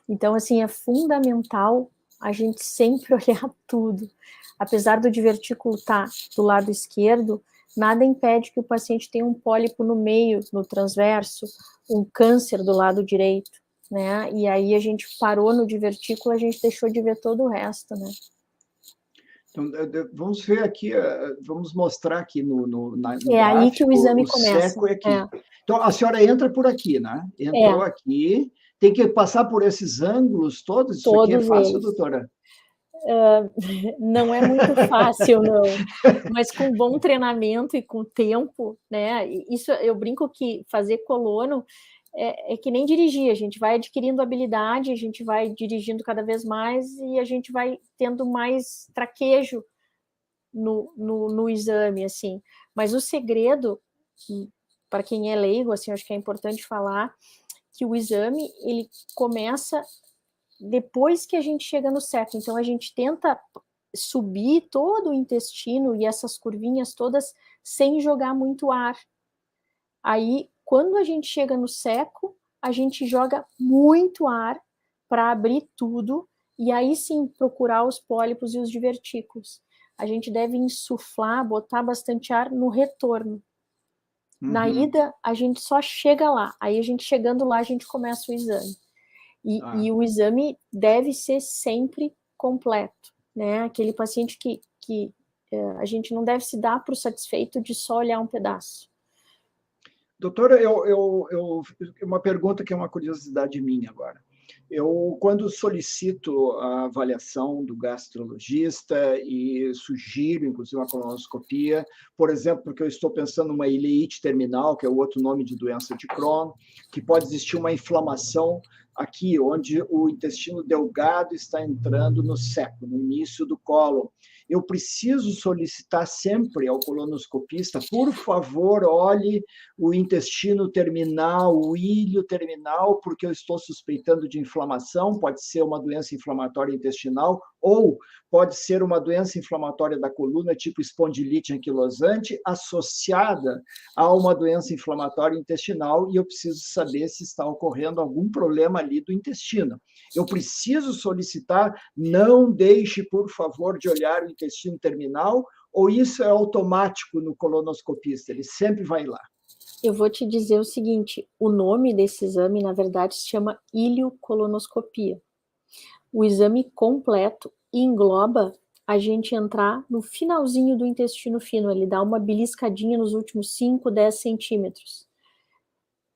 Então, assim, é fundamental a gente sempre olhar tudo. Apesar do divertículo estar do lado esquerdo, nada impede que o paciente tenha um pólipo no meio, no transverso, um câncer do lado direito, né? E aí a gente parou no divertículo, a gente deixou de ver todo o resto, né? Então, vamos ver aqui, vamos mostrar aqui no gráfico. É aí que o exame começa. Seco é aqui. Então, a senhora entra por aqui, né? Entrou aqui, tem que passar por esses ângulos todos? Isso aqui é fácil, doutora? Não é muito fácil, não. Mas com bom treinamento e com tempo, né? Isso eu brinco que fazer colono é que nem dirigir, a gente vai adquirindo habilidade, a gente vai dirigindo cada vez mais e a gente vai tendo mais traquejo no exame, assim. Mas o segredo, para quem é leigo, assim, acho que é importante falar que o exame, ele começa depois que a gente chega no seco. Então, a gente tenta subir todo o intestino e essas curvinhas todas sem jogar muito ar. Aí, quando a gente chega no seco, a gente joga muito ar para abrir tudo e aí sim procurar os pólipos e os divertículos. A gente deve insuflar, botar bastante ar no retorno. Na ida, a gente só chega lá. Aí, a gente chegando lá, a gente começa o exame. E o exame deve ser sempre completo, né? Aquele paciente que a gente não deve se dar por satisfeito de só olhar um pedaço. Doutora, uma pergunta que é uma curiosidade minha agora. Eu, quando solicito a avaliação do gastrologista e sugiro, inclusive, uma colonoscopia, por exemplo, porque eu estou pensando numa ileite terminal, que é o outro nome de doença de Crohn, que pode existir uma inflamação aqui, onde o intestino delgado está entrando no cepo, no início do cólon. Eu preciso solicitar sempre ao colonoscopista, por favor, olhe o intestino terminal, o ilho terminal, porque eu estou suspeitando de inflamação, pode ser uma doença inflamatória intestinal, ou pode ser uma doença inflamatória da coluna, tipo espondilite anquilosante, associada a uma doença inflamatória intestinal, e eu preciso saber se está ocorrendo algum problema ali do intestino. Eu preciso solicitar, não deixe, por favor, de olhar o intestino terminal, ou isso é automático no colonoscopista, ele sempre vai lá. Eu vou te dizer o seguinte, o nome desse exame, na verdade, se chama ileocolonoscopia. O exame completo engloba a gente entrar no finalzinho do intestino fino, ele dá uma beliscadinha nos últimos 5, 10 centímetros.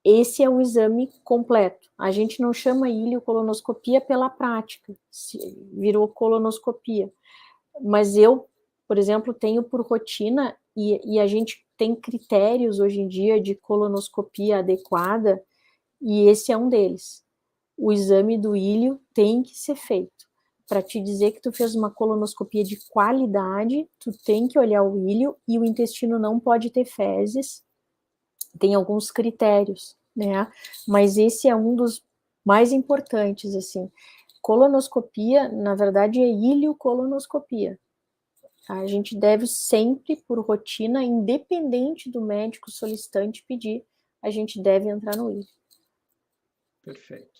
Esse é o exame completo. A gente não chama ileocolonoscopia pela prática, virou colonoscopia. Mas eu, por exemplo, tenho por rotina, e a gente tem critérios hoje em dia de colonoscopia adequada, e esse é um deles. O exame do ilho tem que ser feito. Para te dizer que tu fez uma colonoscopia de qualidade, tu tem que olhar o ilho, e o intestino não pode ter fezes, tem alguns critérios, né? Mas esse é um dos mais importantes, assim. Colonoscopia, na verdade, é ileocolonoscopia. A gente deve sempre, por rotina, independente do médico solicitante pedir, a gente deve entrar no ilho. Perfeito.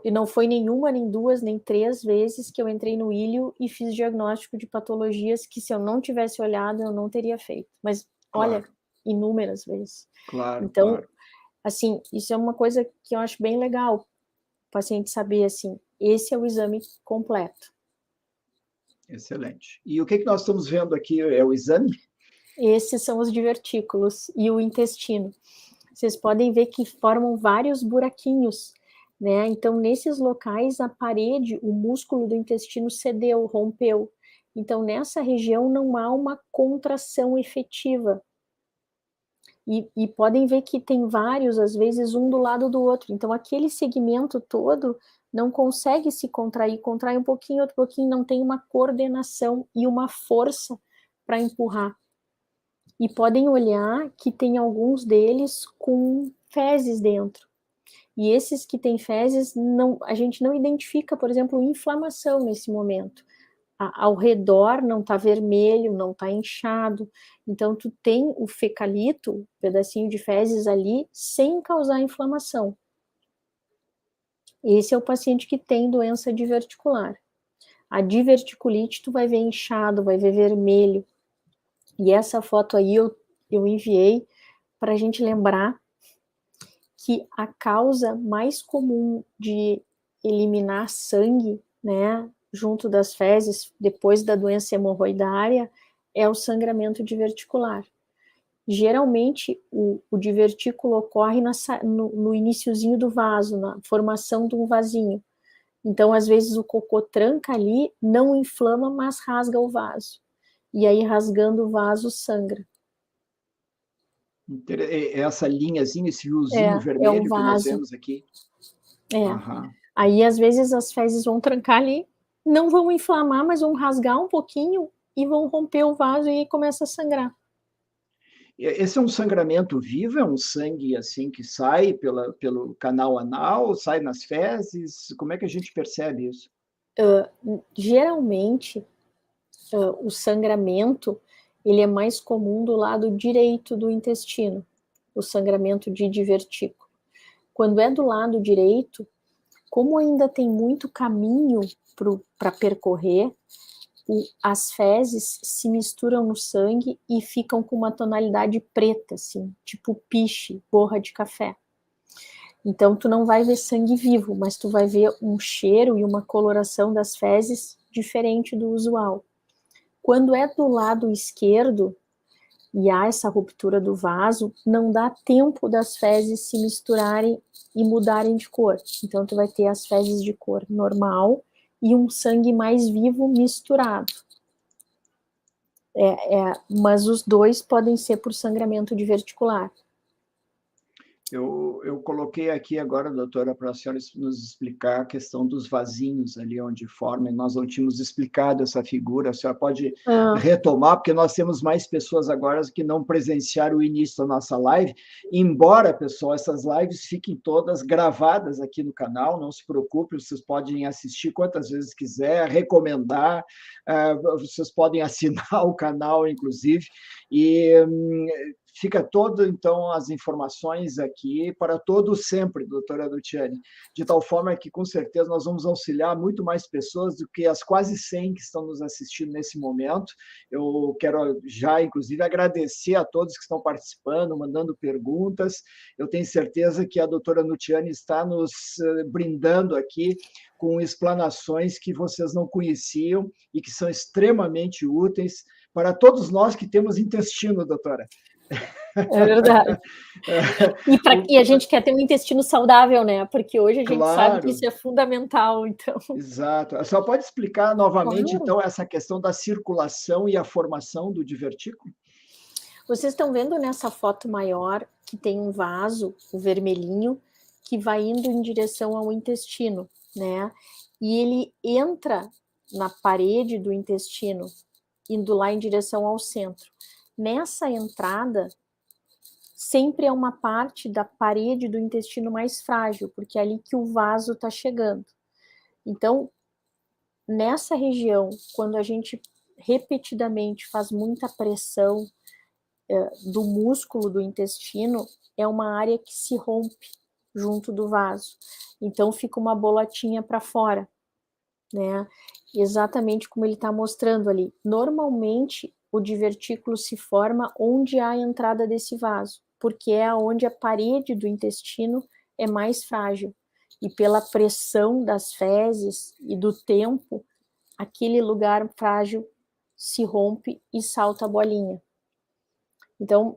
E não foi nenhuma, nem duas, nem 3 vezes que eu entrei no ilho e fiz diagnóstico de patologias que, se eu não tivesse olhado, eu não teria feito. Mas, olha, Claro. Inúmeras vezes. Claro, Então, claro. assim, isso é uma coisa que eu acho bem legal, o paciente saber, assim, esse é o exame completo. Excelente. E o que nós estamos vendo aqui é o exame? Esses são os divertículos e o intestino. Vocês podem ver que formam vários buraquinhos, né? Então, nesses locais, a parede, o músculo do intestino cedeu, rompeu. Então, nessa região não há uma contração efetiva. E podem ver que tem vários, às vezes, um do lado do outro. Então, aquele segmento todo não consegue se contrair, contrai um pouquinho, outro pouquinho, não tem uma coordenação e uma força para empurrar. E podem olhar que tem alguns deles com fezes dentro. E esses que têm fezes, não, a gente não identifica, por exemplo, inflamação nesse momento. Ao redor não está vermelho, não está inchado. Então, tu tem o fecalito, um pedacinho de fezes ali, sem causar inflamação. Esse é o paciente que tem doença diverticular. A diverticulite, tu vai ver inchado, vai ver vermelho. E essa foto aí eu enviei para a gente lembrar que a causa mais comum de eliminar sangue, né, junto das fezes, depois da doença hemorroidária, é o sangramento diverticular. Geralmente, o divertículo ocorre no iniciozinho do vaso, na formação de um vasinho. Então, às vezes, o cocô tranca ali, não inflama, mas rasga o vaso. E aí, rasgando o vaso, sangra. Essa linhazinha, esse fiozinho É o vermelho que nós vaso. vemos aqui. É. Aham. Aí, às vezes, as fezes vão trancar ali, não vão inflamar, mas vão rasgar um pouquinho e vão romper o vaso e começa a sangrar. Esse é um sangramento vivo? É um sangue assim que sai pelo canal anal, sai nas fezes? Como é que a gente percebe isso? Geralmente, o sangramento ele é mais comum do lado direito do intestino, o sangramento de divertículo. Quando é do lado direito, como ainda tem muito caminho para percorrer, as fezes se misturam no sangue e ficam com uma tonalidade preta, assim, tipo piche, borra de café. Então, tu não vai ver sangue vivo, mas tu vai ver um cheiro e uma coloração das fezes diferente do usual. Quando é do lado esquerdo, e há essa ruptura do vaso, não dá tempo das fezes se misturarem e mudarem de cor. Então, tu vai ter as fezes de cor normal e um sangue mais vivo misturado. Mas os dois podem ser por sangramento diverticular. Eu coloquei aqui agora, doutora, para a senhora nos explicar a questão dos vasinhos ali onde formam. Nós não tínhamos explicado essa figura. A senhora pode retomar, porque nós temos mais pessoas agora que não presenciaram o início da nossa live. Embora, pessoal, essas lives fiquem todas gravadas aqui no canal, não se preocupe, vocês podem assistir quantas vezes quiser, recomendar, vocês podem assinar o canal, inclusive, e fica todo, então, as informações aqui para todo sempre, doutora Luciane, de tal forma que, com certeza, nós vamos auxiliar muito mais pessoas do que as quase 100 que estão nos assistindo nesse momento. Eu quero já, inclusive, agradecer a todos que estão participando, mandando perguntas. Eu tenho certeza que a doutora Luciane está nos brindando aqui com explanações que vocês não conheciam e que são extremamente úteis para todos nós que temos intestino, doutora. É verdade. E a gente quer ter um intestino saudável, né? Porque hoje a gente sabe que isso é fundamental, então. Exato. A senhora pode explicar novamente, então, essa questão da circulação e a formação do divertículo? Vocês estão vendo nessa foto maior que tem um vaso, o vermelhinho, que vai indo em direção ao intestino, né? E ele entra na parede do intestino, indo lá em direção ao centro. Nessa entrada, sempre é uma parte da parede do intestino mais frágil, porque é ali que o vaso está chegando. Então, nessa região, quando a gente repetidamente faz muita pressão do músculo do intestino, é uma área que se rompe junto do vaso. Então, fica uma bolotinha para fora, né? Exatamente como ele está mostrando ali. Normalmente, o divertículo se forma onde há a entrada desse vaso, porque é onde a parede do intestino é mais frágil. E pela pressão das fezes e do tempo, aquele lugar frágil se rompe e salta a bolinha. Então,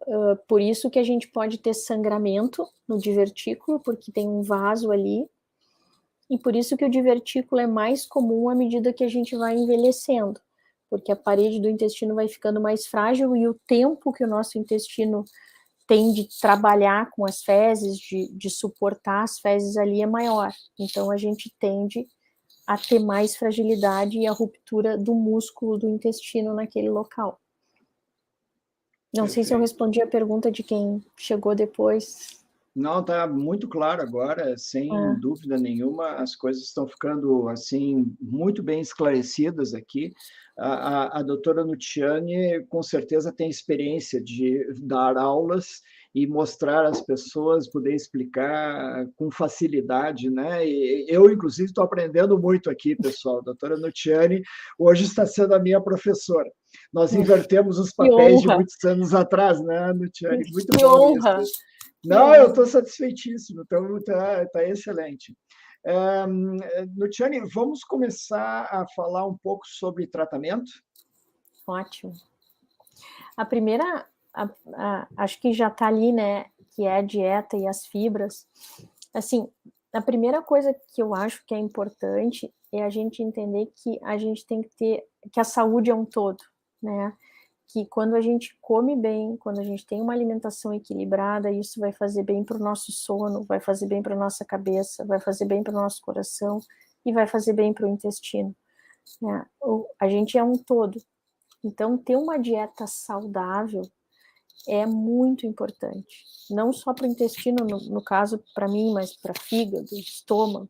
por isso que a gente pode ter sangramento no divertículo, porque tem um vaso ali, e por isso que o divertículo é mais comum à medida que a gente vai envelhecendo, porque a parede do intestino vai ficando mais frágil e o tempo que o nosso intestino tem de trabalhar com as fezes, de suportar as fezes ali é maior. Então, a gente tende a ter mais fragilidade e a ruptura do músculo do intestino naquele local. Não sei se eu respondi a pergunta de quem chegou depois. Não, está muito claro agora, sem dúvida nenhuma, as coisas estão ficando assim muito bem esclarecidas aqui. A doutora Luciane, com certeza, tem experiência de dar aulas e mostrar às pessoas, poder explicar com facilidade, né? E eu, inclusive, estou aprendendo muito aqui, pessoal. A doutora Luciane hoje está sendo a minha professora. Nós invertemos os papéis de muitos anos atrás, né, Luciane? Muito que bom honra. isso. Não, eu estou satisfeitíssimo, então tá excelente. Luciane, vamos começar a falar um pouco sobre tratamento? Ótimo. A primeira, acho que já está ali, né, que é a dieta e as fibras. Assim, a primeira coisa que eu acho que é importante é a gente entender que a gente tem que ter, que a saúde é um todo, né? Que quando a gente come bem, quando a gente tem uma alimentação equilibrada, isso vai fazer bem para o nosso sono, vai fazer bem para a nossa cabeça, vai fazer bem para o nosso coração e vai fazer bem para o intestino, né? A gente é um todo. Então, ter uma dieta saudável é muito importante. Não só para o intestino, no caso, para mim, mas para fígado, estômago.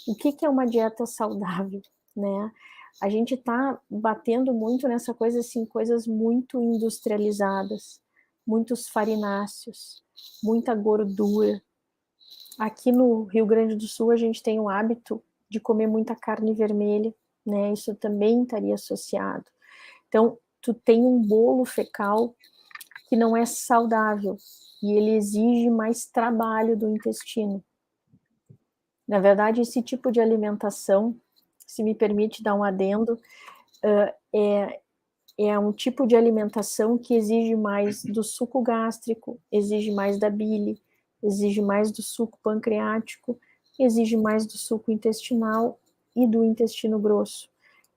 O que é uma dieta saudável, né? A gente está batendo muito nessa coisa, assim, coisas muito industrializadas, muitos farináceos, muita gordura. Aqui no Rio Grande do Sul, a gente tem o hábito de comer muita carne vermelha, né? Isso também estaria associado. Então, tu tem um bolo fecal que não é saudável e ele exige mais trabalho do intestino. Na verdade, esse tipo de alimentação, se me permite dar um adendo, é um tipo de alimentação que exige mais do suco gástrico, exige mais da bile, exige mais do suco pancreático, exige mais do suco intestinal e do intestino grosso.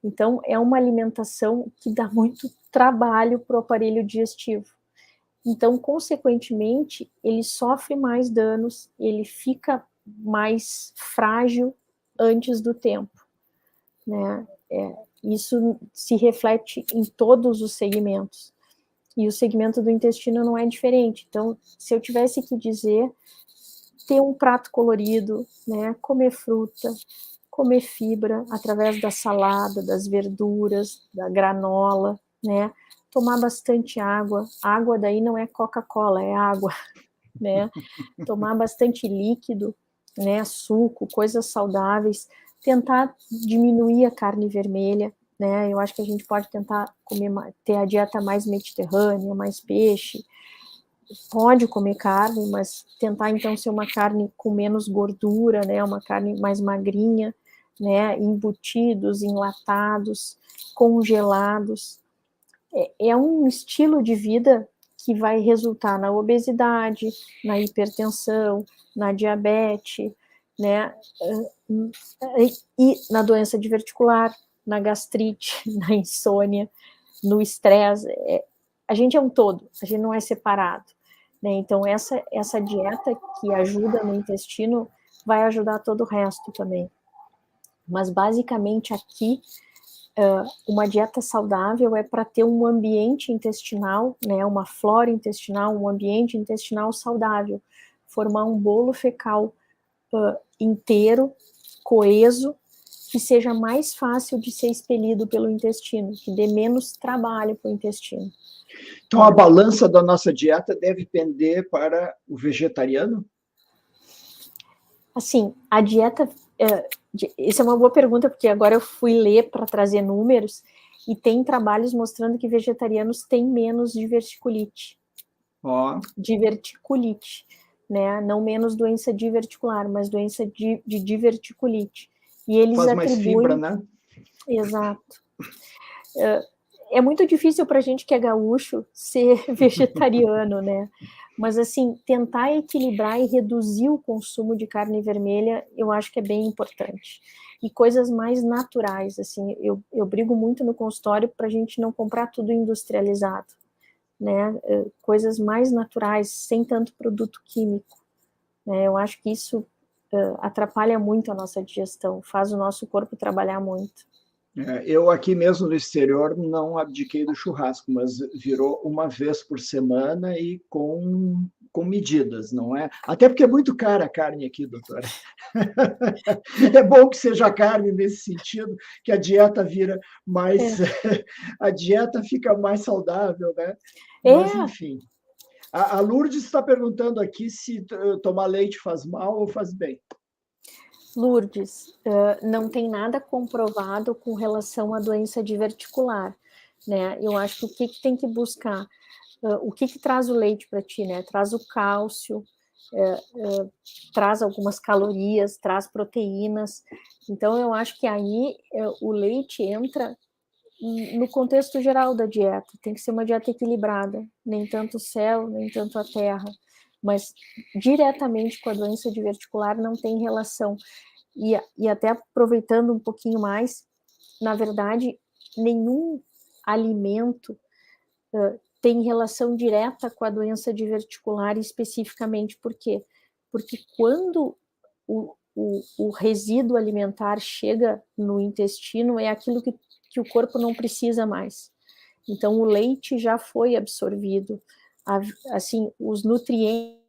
Então, é uma alimentação que dá muito trabalho para o aparelho digestivo. Então, consequentemente, ele sofre mais danos, ele fica mais frágil antes do tempo, né? Isso se reflete em todos os segmentos. E o segmento do intestino não é diferente. Então, se eu tivesse que dizer, ter um prato colorido, né? Comer fruta, comer fibra através da salada, das verduras, da granola, né? Tomar bastante água. Água daí não é Coca-Cola, é água, né? Tomar bastante líquido, né? Suco, coisas saudáveis. Tentar diminuir a carne vermelha, né? Eu acho que a gente pode tentar comer, ter a dieta mais mediterrânea, mais peixe. Pode comer carne, mas tentar então ser uma carne com menos gordura, né? Uma carne mais magrinha, né? Embutidos, enlatados, congelados. É um estilo de vida que vai resultar na obesidade, na hipertensão, na diabetes, né? E na doença diverticular, na gastrite, na insônia, no estresse. A gente é um todo, a gente não é separado, né? Então, essa dieta que ajuda no intestino vai ajudar todo o resto também. Mas, basicamente, aqui, uma dieta saudável é para ter um ambiente intestinal, né, uma flora intestinal, um ambiente intestinal saudável, formar um bolo fecal inteiro, coeso, que seja mais fácil de ser expelido pelo intestino, que dê menos trabalho para o intestino. Então, a balança da nossa dieta deve pender para o vegetariano? Assim, a dieta... Essa é uma boa pergunta, porque agora eu fui ler para trazer números, e tem trabalhos mostrando que vegetarianos têm menos diverticulite. Diverticulite, né? Não menos doença diverticular, mas doença de diverticulite. E eles Faz atribuem... mais fibra, né? Exato. É muito difícil para a gente que é gaúcho ser vegetariano, né? Mas, assim, tentar equilibrar e reduzir o consumo de carne vermelha, eu acho que é bem importante. E coisas mais naturais, assim, eu brigo muito no consultório para a gente não comprar tudo industrializado, né? Coisas mais naturais, sem tanto produto químico, né? Eu acho que isso atrapalha muito a nossa digestão, faz o nosso corpo trabalhar muito. Eu aqui mesmo no exterior não abdiquei do churrasco, mas virou uma vez por semana e com medidas, não é? Até porque é muito cara a carne aqui, doutora. É bom que seja carne nesse sentido, que a dieta vira mais... A dieta fica mais saudável, né? Mas, enfim. A Lourdes está perguntando aqui se tomar leite faz mal ou faz bem. Lourdes, não tem nada comprovado com relação à doença diverticular, né? Eu acho que o que tem que buscar, o que traz o leite para ti, né? Traz o cálcio, traz algumas calorias, traz proteínas. Então, eu acho que aí o leite entra no contexto geral da dieta. Tem que ser uma dieta equilibrada, nem tanto o céu, nem tanto a terra. Mas diretamente com a doença diverticular não tem relação. E até aproveitando um pouquinho mais, na verdade, nenhum alimento tem relação direta com a doença diverticular especificamente. Por quê? Porque quando o resíduo alimentar chega no intestino, é aquilo que o corpo não precisa mais. Então, o leite já foi absorvido, assim, os nutrientes.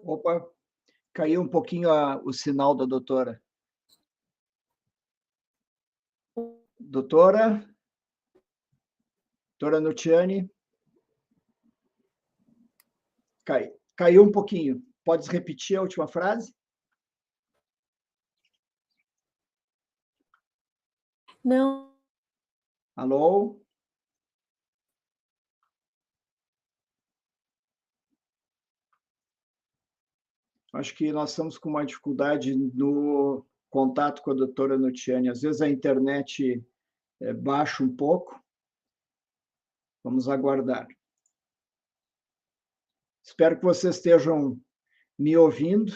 Opa, caiu um pouquinho o sinal da doutora. Doutora Nutiani? Caiu um pouquinho. Podes repetir a última frase? Não. Alô? Acho que nós estamos com uma dificuldade no contato com a doutora Nutiane. Às vezes a internet baixa um pouco. Vamos aguardar. Espero que vocês estejam me ouvindo.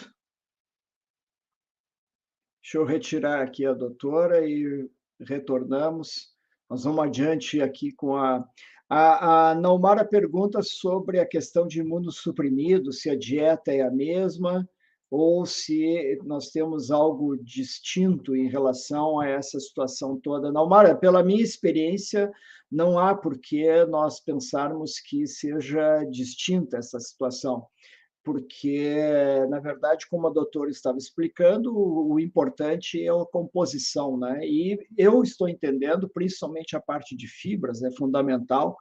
Deixa eu retirar aqui a doutora e retornamos. Nós vamos adiante aqui com a Naumara pergunta sobre a questão de imunossuprimidos, se a dieta é a mesma ou se nós temos algo distinto em relação a essa situação toda. Naumara, pela minha experiência, não há por que nós pensarmos que seja distinta essa situação, porque, na verdade, como a doutora estava explicando, o importante é a composição, né? E eu estou entendendo, principalmente a parte de fibras, é fundamental,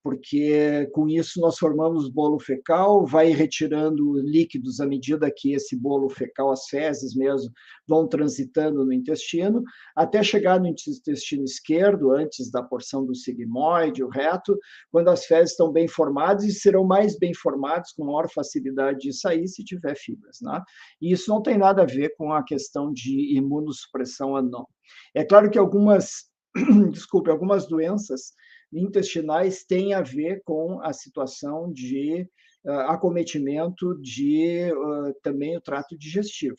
porque com isso nós formamos bolo fecal, vai retirando líquidos à medida que esse bolo fecal, as fezes mesmo, vão transitando no intestino, até chegar no intestino esquerdo, antes da porção do sigmoide, o reto, quando as fezes estão bem formadas e serão mais bem formadas, com maior facilidade de sair se tiver fibras, né? E isso não tem nada a ver com a questão de imunossupressão ou não. É claro que algumas doenças intestinais têm a ver com a situação de acometimento de também o trato digestivo.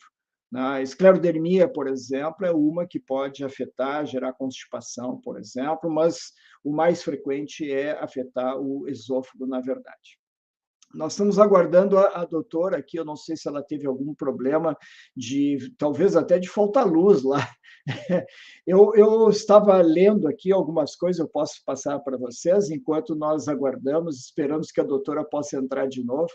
A esclerodermia, por exemplo, é uma que pode afetar, gerar constipação, por exemplo, mas o mais frequente é afetar o esôfago, na verdade. Nós estamos aguardando a doutora aqui, eu não sei se ela teve algum problema talvez até de faltar luz lá. Eu estava lendo aqui algumas coisas, eu posso passar para vocês, enquanto nós aguardamos, esperamos que a doutora possa entrar de novo,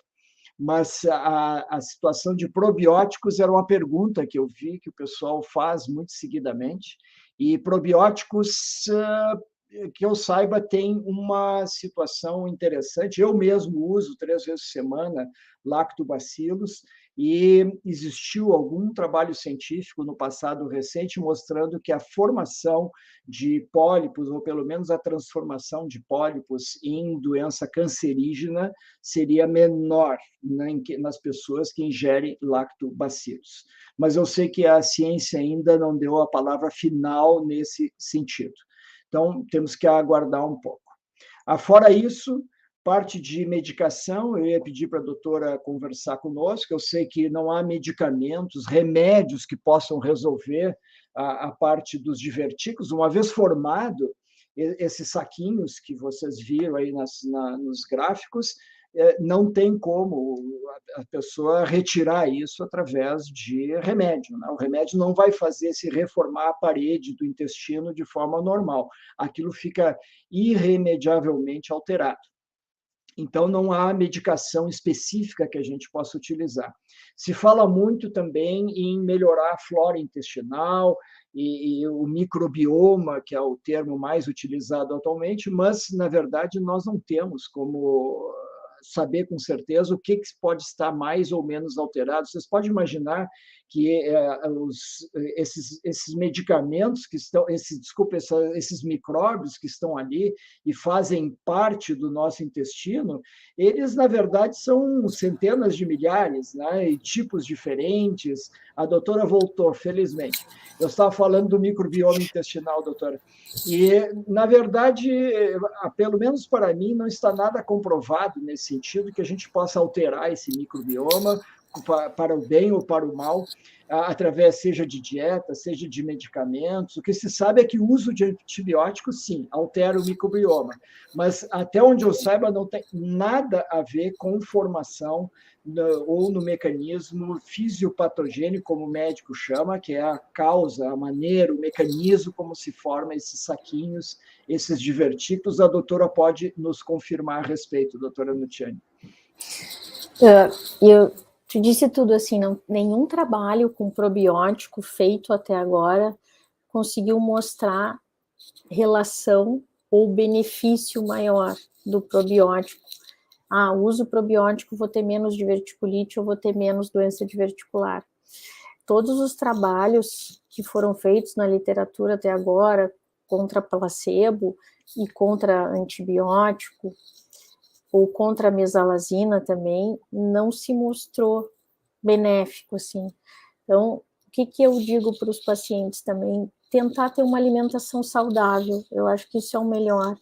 mas a situação de probióticos era uma pergunta que eu vi que o pessoal faz muito seguidamente, e probióticos, que eu saiba, tem uma situação interessante. Eu mesmo uso 3 vezes por semana lactobacilos, e existiu algum trabalho científico no passado recente mostrando que a formação de pólipos, ou pelo menos a transformação de pólipos em doença cancerígena, seria menor nas pessoas que ingerem lactobacilos. Mas eu sei que a ciência ainda não deu a palavra final nesse sentido. Então, temos que aguardar um pouco. Fora isso, parte de medicação, eu ia pedir para a doutora conversar conosco. Eu sei que não há medicamentos, remédios que possam resolver a parte dos divertículos. Uma vez formado, esses saquinhos que vocês viram aí nos gráficos, não tem como a pessoa retirar isso através de remédio, né? O remédio não vai fazer se reformar a parede do intestino de forma normal. Aquilo fica irremediavelmente alterado. Então, não há medicação específica que a gente possa utilizar. Se fala muito também em melhorar a flora intestinal e o microbioma, que é o termo mais utilizado atualmente, mas, na verdade, nós não temos como saber com certeza o que pode estar mais ou menos alterado. Vocês podem imaginar que esses medicamentos que estão, esses micróbios que estão ali e fazem parte do nosso intestino, eles, na verdade, são centenas de milhares, né, e tipos diferentes. A doutora voltou, felizmente. Eu estava falando do microbioma intestinal, doutora. E, na verdade, pelo menos para mim, não está nada comprovado nesse sentido que a gente possa alterar esse microbioma para o bem ou para o mal, através seja de dieta, seja de medicamentos. O que se sabe é que o uso de antibióticos, sim, altera o microbioma, mas até onde eu saiba não tem nada a ver com formação ou no mecanismo fisiopatogênico, como o médico chama, que é a causa, a maneira, o mecanismo como se forma esses saquinhos, esses divertículos. A doutora pode nos confirmar a respeito, doutora Nutiane. Eu te disse tudo assim, nenhum trabalho com probiótico feito até agora conseguiu mostrar relação ou benefício maior do probiótico. Uso probiótico, vou ter menos diverticulite ou vou ter menos doença diverticular. Todos os trabalhos que foram feitos na literatura até agora contra placebo e contra antibiótico, ou contra a mesalazina também, não se mostrou benéfico, assim. Então, o que eu digo para os pacientes também? Tentar ter uma alimentação saudável, eu acho que isso é o melhor,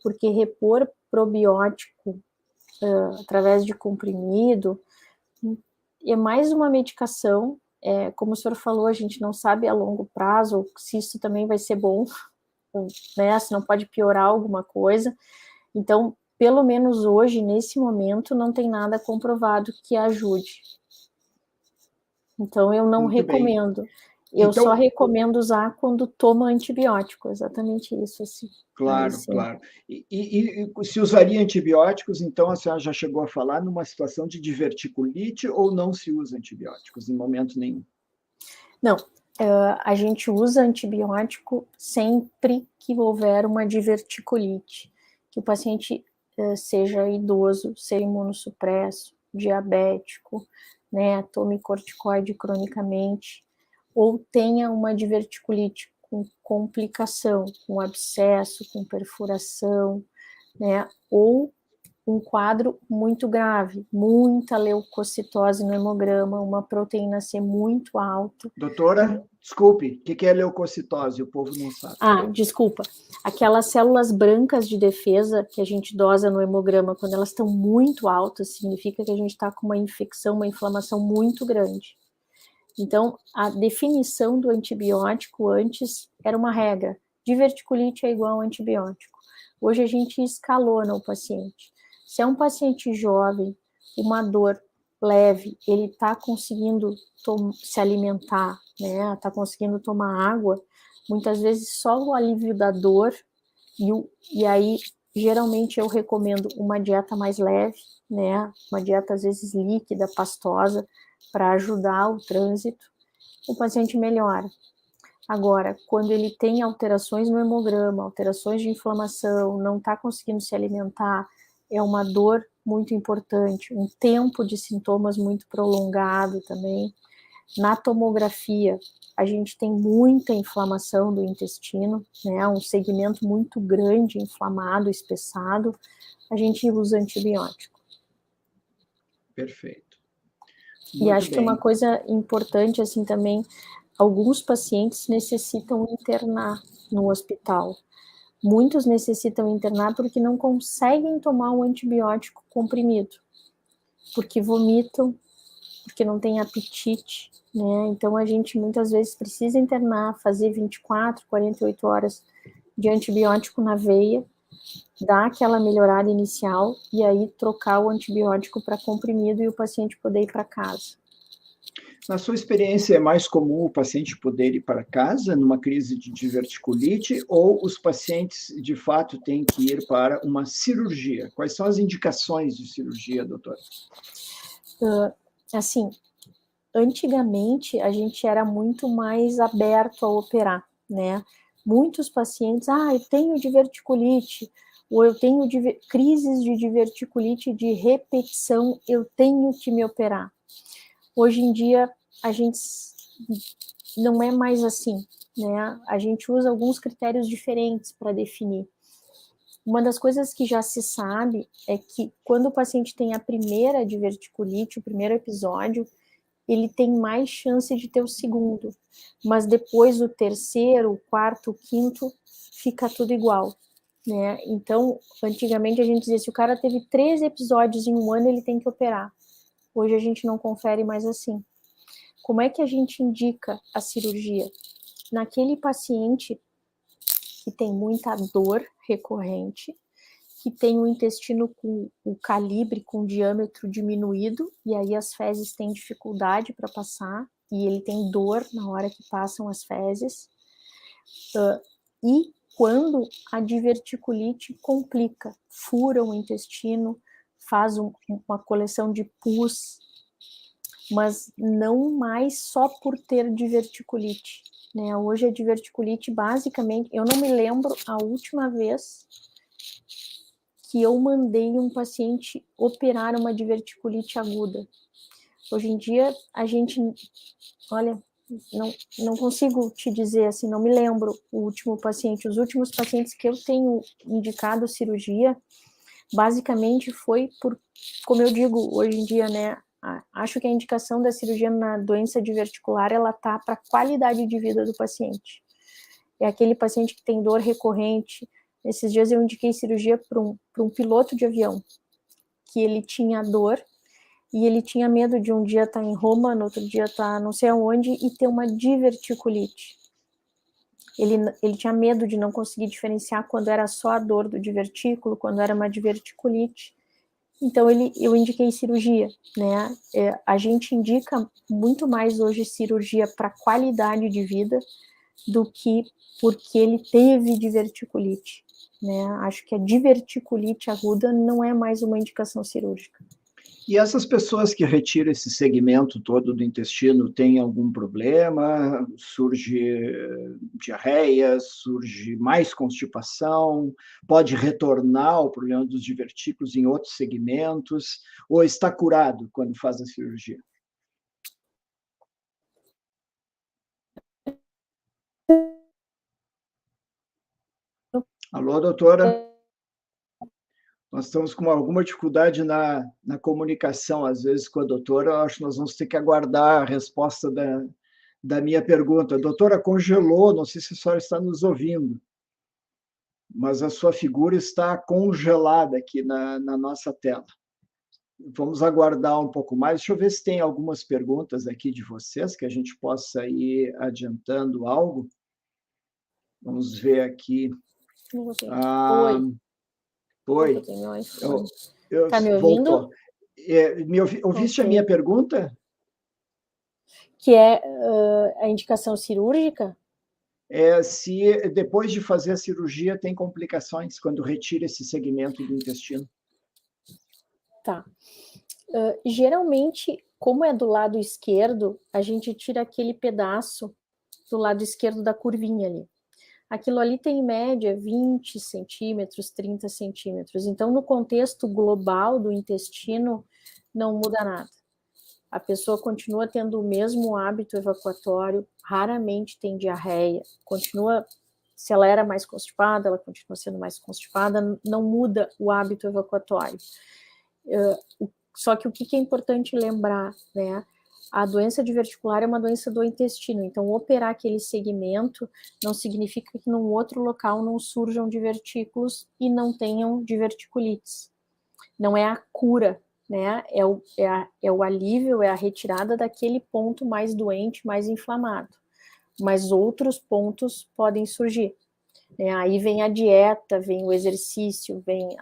porque repor probiótico através de comprimido é mais uma medicação, como o senhor falou, a gente não sabe a longo prazo se isso também vai ser bom, né, se não pode piorar alguma coisa, então, pelo menos hoje, nesse momento, não tem nada comprovado que ajude. Então, eu não recomendo. Eu então, só recomendo usar quando toma antibiótico, exatamente isso, assim. Claro, claro. E se usaria antibióticos, então a senhora já chegou a falar numa situação de diverticulite ou não se usa antibióticos em momento nenhum? Não, a gente usa antibiótico sempre que houver uma diverticulite, que o paciente seja idoso, seja imunossupresso, diabético, né, tome corticoide cronicamente, ou tenha uma diverticulite com complicação, com abscesso, com perfuração, né, ou um quadro muito grave, muita leucocitose no hemograma, uma proteína C muito alta. Doutora, desculpe, o que é leucocitose? O povo não sabe. Desculpa. Aquelas células brancas de defesa que a gente dosa no hemograma, quando elas estão muito altas, significa que a gente está com uma infecção, uma inflamação muito grande. Então, a definição do antibiótico antes era uma regra. Diverticulite é igual ao antibiótico. Hoje a gente escalona o paciente. Se é um paciente jovem, uma dor leve, ele está conseguindo se alimentar, né? Está conseguindo tomar água, muitas vezes só o alívio da dor, e aí geralmente eu recomendo uma dieta mais leve, né? Uma dieta às vezes líquida, pastosa, para ajudar o trânsito, o paciente melhora. Agora, quando ele tem alterações no hemograma, alterações de inflamação, não está conseguindo se alimentar, é uma dor muito importante, um tempo de sintomas muito prolongado também. Na tomografia, a gente tem muita inflamação do intestino, né, um segmento muito grande, inflamado, espessado, a gente usa antibiótico. Perfeito. E acho que uma coisa importante, assim, também, alguns pacientes necessitam internar no hospital. Muitos necessitam internar porque não conseguem tomar o antibiótico comprimido, porque vomitam, porque não tem apetite, né? Então a gente muitas vezes precisa internar, fazer 24, 48 horas de antibiótico na veia, dar aquela melhorada inicial e aí trocar o antibiótico para comprimido e o paciente poder ir para casa. Na sua experiência, é mais comum o paciente poder ir para casa numa crise de diverticulite ou os pacientes, de fato, têm que ir para uma cirurgia? Quais são as indicações de cirurgia, doutora? Assim, antigamente a gente era muito mais aberto a operar, né? Muitos pacientes, eu tenho diverticulite, ou eu tenho crises de diverticulite de repetição, eu tenho que me operar. Hoje em dia, a gente não é mais assim, né? A gente usa alguns critérios diferentes para definir. Uma das coisas que já se sabe é que quando o paciente tem a primeira diverticulite, o primeiro episódio, ele tem mais chance de ter o segundo, mas depois o terceiro, o quarto, o quinto, fica tudo igual, né? Então, antigamente a gente dizia, se o cara teve 3 episódios em um ano, ele tem que operar. Hoje a gente não confere mais assim. Como é que a gente indica a cirurgia? Naquele paciente que tem muita dor recorrente, que tem o intestino com o calibre, com o diâmetro diminuído, e aí as fezes têm dificuldade para passar, e ele tem dor na hora que passam as fezes. E quando a diverticulite complica, fura o intestino, faz uma coleção de pus, mas não mais só por ter diverticulite, né? Hoje a diverticulite, basicamente, eu não me lembro a última vez que eu mandei um paciente operar uma diverticulite aguda. Hoje em dia, a gente, olha, não consigo te dizer assim, não me lembro o último paciente. Os últimos pacientes que eu tenho indicado cirurgia, basicamente foi por, como eu digo hoje em dia, né, Acho que a indicação da cirurgia na doença diverticular, ela tá para a qualidade de vida do paciente. É aquele paciente que tem dor recorrente. Esses dias eu indiquei cirurgia para um piloto de avião, que ele tinha dor, e ele tinha medo de um dia estar em Roma, no outro dia estar não sei aonde, e ter uma diverticulite. Ele tinha medo de não conseguir diferenciar quando era só a dor do divertículo, quando era uma diverticulite. Então, eu indiquei cirurgia, né? A gente indica muito mais hoje cirurgia para qualidade de vida do que porque ele teve diverticulite, né? Acho que a diverticulite aguda não é mais uma indicação cirúrgica. E essas pessoas que retiram esse segmento todo do intestino têm algum problema? Surge diarreia, surge mais constipação, pode retornar o problema dos divertículos em outros segmentos, ou está curado quando faz a cirurgia? Alô, doutora? Nós estamos com alguma dificuldade na comunicação, às vezes, com a doutora. Eu acho que nós vamos ter que aguardar a resposta da minha pergunta. A doutora congelou, não sei se a senhora está nos ouvindo, mas a sua figura está congelada aqui na nossa tela. Vamos aguardar um pouco mais. Deixa eu ver se tem algumas perguntas aqui de vocês, que a gente possa ir adiantando algo. Vamos ver aqui. Oi. Oi. Está me ouvindo? Voltou. Ouviste a minha pergunta? Que é a indicação cirúrgica? Se depois de fazer a cirurgia tem complicações quando retira esse segmento do intestino. Tá. Geralmente, como é do lado esquerdo, a gente tira aquele pedaço do lado esquerdo da curvinha ali. Aquilo ali tem em média 20 centímetros, 30 centímetros. Então, no contexto global do intestino, não muda nada. A pessoa continua tendo o mesmo hábito evacuatório, raramente tem diarreia, continua, se ela era mais constipada, ela continua sendo mais constipada, não muda o hábito evacuatório. Só que o que é importante lembrar, né? A doença diverticular é uma doença do intestino, então operar aquele segmento não significa que num outro local não surjam divertículos e não tenham diverticulites. Não é a cura, né? É o alívio, é a retirada daquele ponto mais doente, mais inflamado. Mas outros pontos podem surgir. Aí vem a dieta, vem o exercício, vem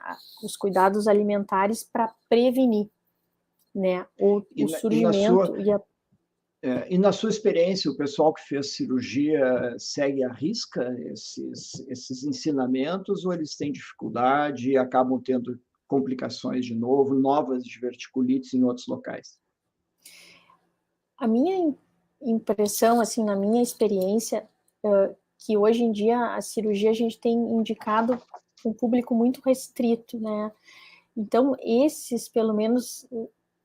os cuidados alimentares para prevenir, né, o surgimento. E na sua experiência, o pessoal que fez cirurgia segue à risca esses ensinamentos, ou eles têm dificuldade e acabam tendo complicações de novo, novas diverticulites em outros locais? A minha impressão, assim, na minha experiência, que hoje em dia a cirurgia a gente tem indicado um público muito restrito, né? Então, esses, pelo menos,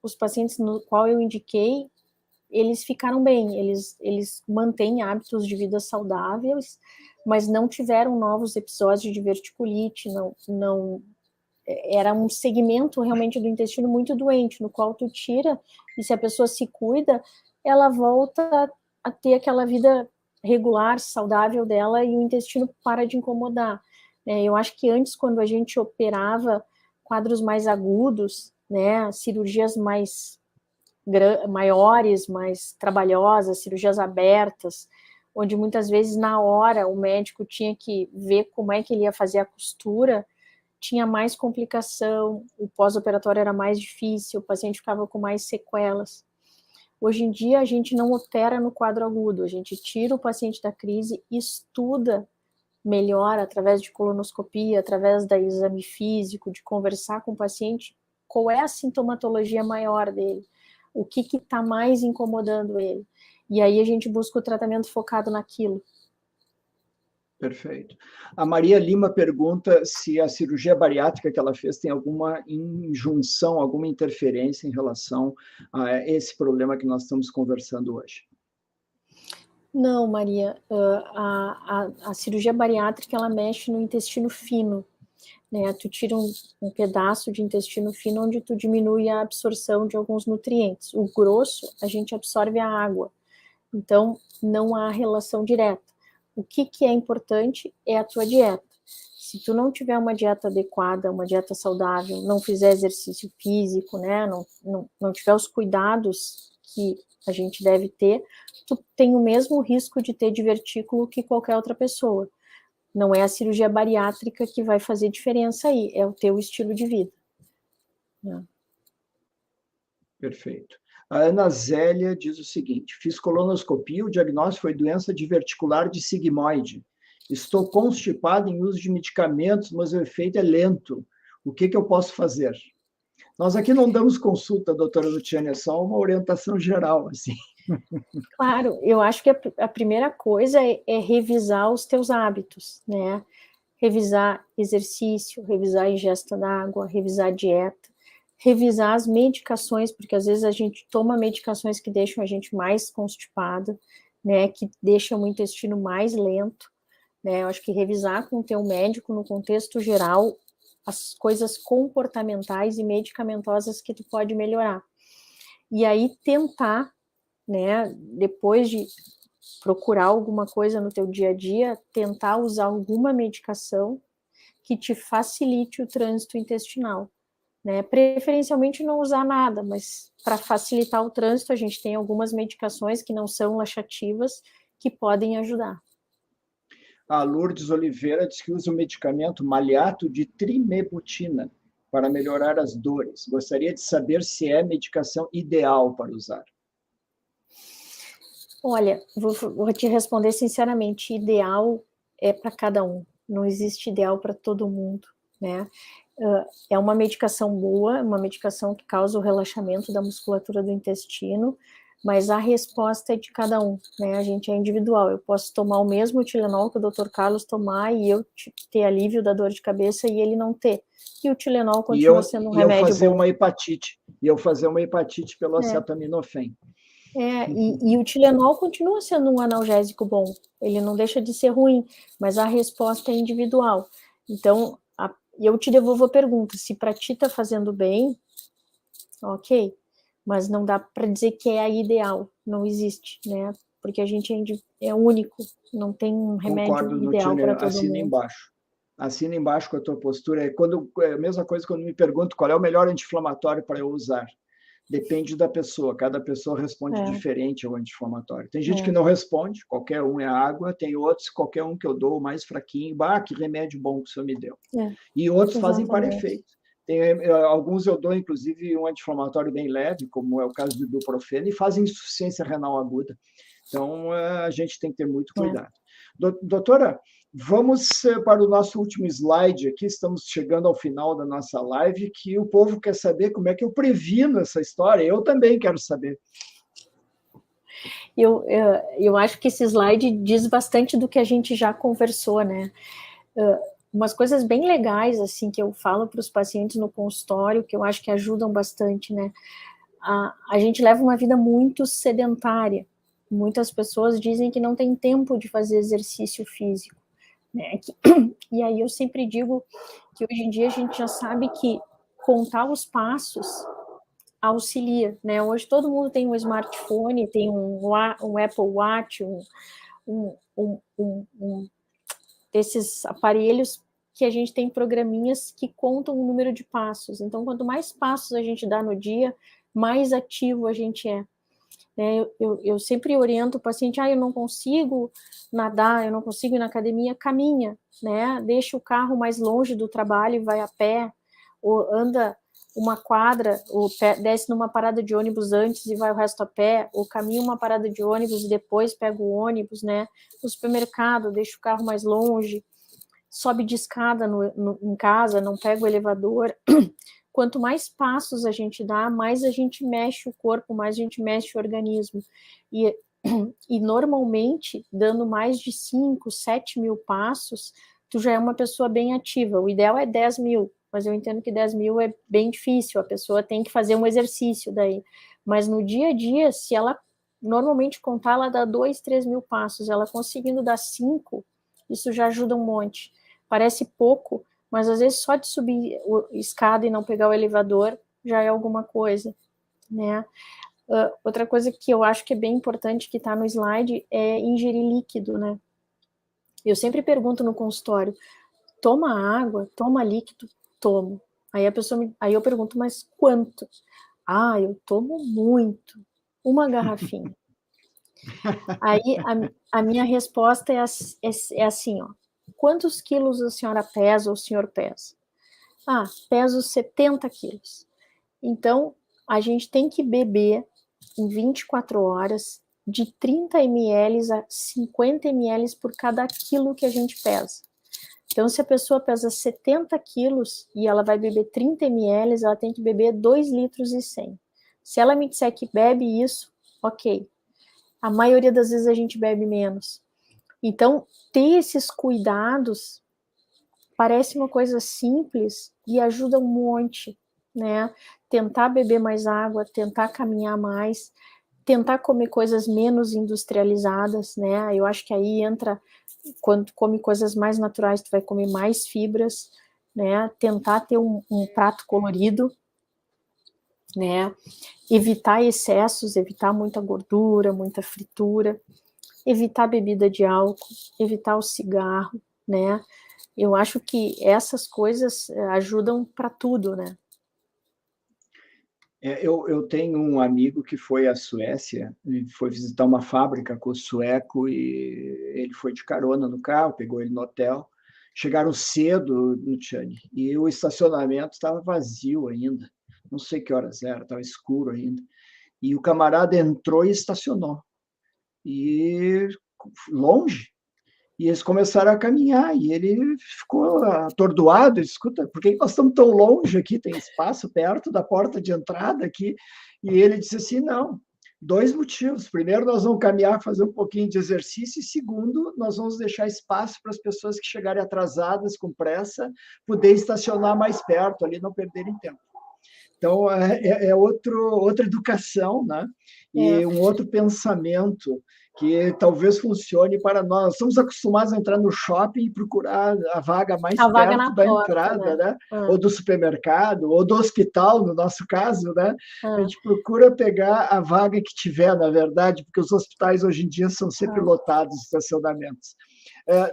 os pacientes no qual eu indiquei, eles ficaram bem, eles mantêm hábitos de vida saudáveis, mas não tiveram novos episódios de diverticulite, não era um segmento realmente do intestino muito doente, no qual tu tira, e se a pessoa se cuida, ela volta a ter aquela vida regular, saudável dela, e o intestino para de incomodar. Eu acho que antes, quando a gente operava quadros mais agudos, né, cirurgias maiores, mais trabalhosas, cirurgias abertas, onde muitas vezes na hora o médico tinha que ver como é que ele ia fazer a costura, tinha mais complicação, o pós-operatório era mais difícil, o paciente ficava com mais sequelas. Hoje em dia a gente não opera no quadro agudo, a gente tira o paciente da crise e estuda melhor através de colonoscopia, através da exame físico, de conversar com o paciente, qual é a sintomatologia maior dele, o que está mais incomodando ele. E aí a gente busca o tratamento focado naquilo. Perfeito. A Maria Lima pergunta se a cirurgia bariátrica que ela fez tem alguma injunção, alguma interferência em relação a esse problema que nós estamos conversando hoje. Não, Maria, a cirurgia bariátrica ela mexe no intestino fino. né? Tu tira um pedaço de intestino fino onde tu diminui a absorção de alguns nutrientes. O grosso, a gente absorve a água. Então, não há relação direta. O que é importante é a tua dieta. Se tu não tiver uma dieta adequada, uma dieta saudável, não fizer exercício físico, né, não tiver os cuidados que a gente deve ter, tu tem o mesmo risco de ter divertículo que qualquer outra pessoa. Não é a cirurgia bariátrica que vai fazer diferença aí, é o teu estilo de vida. Perfeito. A Ana Zélia diz o seguinte: fiz colonoscopia, o diagnóstico foi doença diverticular de sigmoide. Estou constipada em uso de medicamentos, mas o efeito é lento. O que eu posso fazer? Nós aqui não damos consulta, doutora Luciane, é só uma orientação geral, assim. Claro, eu acho que a primeira coisa é revisar os teus hábitos, né? Revisar exercício, revisar a ingesta d'água, revisar a dieta, revisar as medicações, porque às vezes a gente toma medicações que deixam a gente mais constipado, né? Que deixam o intestino mais lento, né? Eu acho que revisar com o teu médico no contexto geral as coisas comportamentais e medicamentosas que tu pode melhorar. E aí tentar, né, depois de procurar alguma coisa no teu dia a dia, tentar usar alguma medicação que te facilite o trânsito intestinal, né? Preferencialmente não usar nada, mas para facilitar o trânsito a gente tem algumas medicações que não são laxativas que podem ajudar. A Lourdes Oliveira diz que usa o medicamento Maliato de trimebutina para melhorar as dores. Gostaria de saber se é a medicação ideal para usar. Olha, vou te responder sinceramente, ideal é para cada um, não existe ideal para todo mundo, né? É uma medicação boa, uma medicação que causa o relaxamento da musculatura do intestino, mas a resposta é de cada um, né? A gente é individual. Eu posso tomar o mesmo Tilenol que o Dr. Carlos tomar e eu ter alívio da dor de cabeça e ele não ter. E o Tilenol continua sendo um remédio bom. E eu fazer uma hepatite pelo acetaminofém. E o Tilenol continua sendo um analgésico bom. Ele não deixa de ser ruim, mas a resposta é individual. Então, eu te devolvo a pergunta, se para ti está fazendo bem, ok, mas não dá para dizer que é a ideal, não existe, né? Porque a gente é único, não tem um remédio ideal para todo mundo. Assina embaixo com a tua postura. É a mesma coisa quando me pergunto qual é o melhor anti-inflamatório para eu usar. Depende da pessoa, cada pessoa responde diferente ao anti-inflamatório. Tem gente que não responde, qualquer um é água, tem outros, qualquer um que eu dou mais fraquinho, que remédio bom que o senhor me deu. E outros fazem para efeito. Alguns eu dou, inclusive, um anti-inflamatório bem leve, como é o caso do ibuprofeno, e fazem insuficiência renal aguda. Então, a gente tem que ter muito cuidado. Doutora, vamos para o nosso último slide aqui, estamos chegando ao final da nossa live, que o povo quer saber como é que eu previno essa história, eu também quero saber. Eu acho que esse slide diz bastante do que a gente já conversou, né? Umas coisas bem legais, assim, que eu falo para os pacientes no consultório, que eu acho que ajudam bastante, né? A gente leva uma vida muito sedentária. Muitas pessoas dizem que não tem tempo de fazer exercício físico, né? E aí eu sempre digo que hoje em dia a gente já sabe que contar os passos auxilia, né? Hoje todo mundo tem um smartphone, tem um Apple Watch, desses aparelhos que a gente tem programinhas que contam o número de passos. Então, quanto mais passos a gente dá no dia, mais ativo a gente é. Eu sempre oriento o paciente, eu não consigo nadar, eu não consigo ir na academia, caminha, né? Deixa o carro mais longe do trabalho e vai a pé, ou anda uma quadra, ou desce numa parada de ônibus antes e vai o resto a pé, ou caminha uma parada de ônibus e depois pega o ônibus, né? No supermercado, deixa o carro mais longe, sobe de escada em casa, não pega o elevador. Quanto mais passos a gente dá, mais a gente mexe o corpo, mais a gente mexe o organismo. E normalmente, dando mais de 5, 7 mil passos, tu já é uma pessoa bem ativa. O ideal é 10 mil, mas eu entendo que 10 mil é bem difícil, a pessoa tem que fazer um exercício daí. Mas no dia a dia, se ela normalmente contar, ela dá 2, 3 mil passos, ela conseguindo dar 5, isso já ajuda um monte. Parece pouco, mas às vezes só de subir a escada e não pegar o elevador já é alguma coisa, né? Outra coisa que eu acho que é bem importante, que está no slide, é ingerir líquido, né? Eu sempre pergunto no consultório, toma água, toma líquido? Tomo. Aí eu pergunto, mas quanto? Ah, eu tomo muito, uma garrafinha. Aí a minha resposta é assim, ó, quantos quilos a senhora pesa ou o senhor pesa? Ah, peso 70 quilos. Então, a gente tem que beber em 24 horas de 30 ml a 50 ml por cada quilo que a gente pesa. Então, se a pessoa pesa 70 quilos e ela vai beber 30 ml, ela tem que beber 2 litros e 100. Se ela me disser que bebe isso, ok. A maioria das vezes a gente bebe menos. Então, ter esses cuidados parece uma coisa simples e ajuda um monte, né? Tentar beber mais água, tentar caminhar mais, tentar comer coisas menos industrializadas, né? Eu acho que aí entra, quando tu come coisas mais naturais, tu vai comer mais fibras, né? Tentar ter um prato colorido, né? Evitar excessos, evitar muita gordura, muita fritura, evitar bebida de álcool, evitar o cigarro, né? Eu acho que essas coisas ajudam para tudo, né? Eu tenho um amigo que foi à Suécia, e foi visitar uma fábrica com o sueco, e ele foi de carona no carro, pegou ele no hotel. Chegaram cedo no Tiane, e o estacionamento estava vazio ainda. Não sei que horas era, estava escuro ainda. E o camarada entrou e estacionou. E longe. E eles começaram a caminhar, e ele ficou atordoado, escuta, por que nós estamos tão longe aqui? Tem espaço perto da porta de entrada aqui? E ele disse assim, não, 2 motivos. Primeiro, nós vamos caminhar, fazer um pouquinho de exercício, e segundo, nós vamos deixar espaço para as pessoas que chegarem atrasadas, com pressa, poder estacionar mais perto ali, não perderem tempo. Então, outra educação, né? E um outro pensamento que talvez funcione para nós. Nós estamos acostumados a entrar no shopping e procurar a vaga mais A vaga perto na da porta, entrada, né? né? Ou do supermercado, ou do hospital, no nosso caso, né? A gente procura pegar a vaga que tiver, na verdade, porque os hospitais hoje em dia são sempre lotados, os estacionamentos.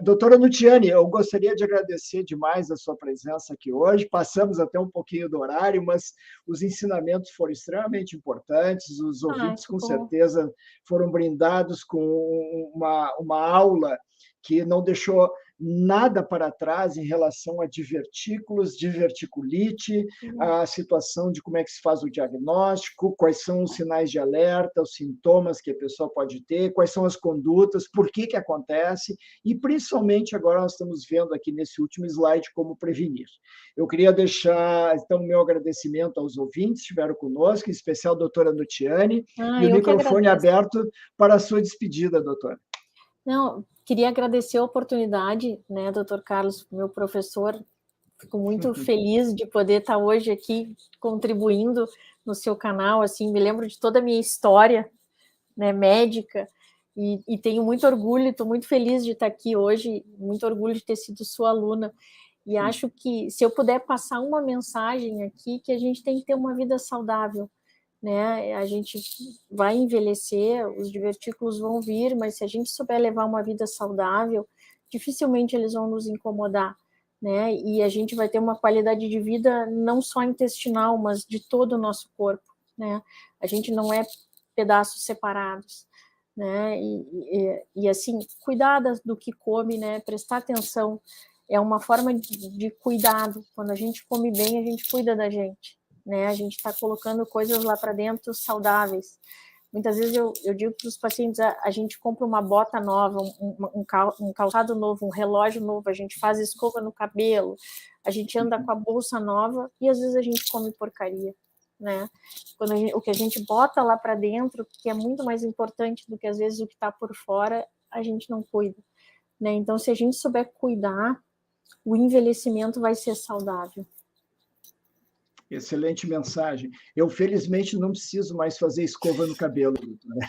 Doutora Nutiani, eu gostaria de agradecer demais a sua presença aqui hoje. Passamos até um pouquinho do horário, mas os ensinamentos foram extremamente importantes, os ouvintes, com certeza, foram brindados com uma aula que não deixou nada para trás em relação a divertículos, diverticulite, a situação de como é que se faz o diagnóstico, quais são os sinais de alerta, os sintomas que a pessoa pode ter, quais são as condutas, por que acontece, e principalmente agora nós estamos vendo aqui nesse último slide como prevenir. Eu queria deixar, então, o meu agradecimento aos ouvintes que estiveram conosco, em especial a doutora Nutiani, e o microfone aberto para a sua despedida, doutora. Não, queria agradecer a oportunidade, né, doutor Carlos, meu professor. Fico muito feliz de poder estar hoje aqui contribuindo no seu canal. Assim, me lembro de toda a minha história, né, médica, e tenho muito orgulho, estou muito feliz de estar aqui hoje, muito orgulho de ter sido sua aluna. E acho que, se eu puder passar uma mensagem aqui, que a gente tem que ter uma vida saudável, né? A gente vai envelhecer, os divertículos vão vir, mas se a gente souber levar uma vida saudável, dificilmente eles vão nos incomodar, né? E a gente vai ter uma qualidade de vida não só intestinal, mas de todo o nosso corpo, né? A gente não é pedaços separados, né? E assim, cuidar do que come, né? Prestar atenção é uma forma de cuidado. Quando a gente come bem, a gente cuida da gente, né? A gente está colocando coisas lá para dentro saudáveis. Muitas vezes eu digo para os pacientes, a gente compra uma bota nova, um calçado novo, um relógio novo, a gente faz escova no cabelo, a gente anda com a bolsa nova e às vezes a gente come porcaria, né? O que a gente bota lá para dentro, que é muito mais importante do que às vezes o que está por fora, a gente não cuida, né? Então, se a gente souber cuidar, o envelhecimento vai ser saudável. Excelente mensagem. Eu, felizmente, não preciso mais fazer escova no cabelo, doutora.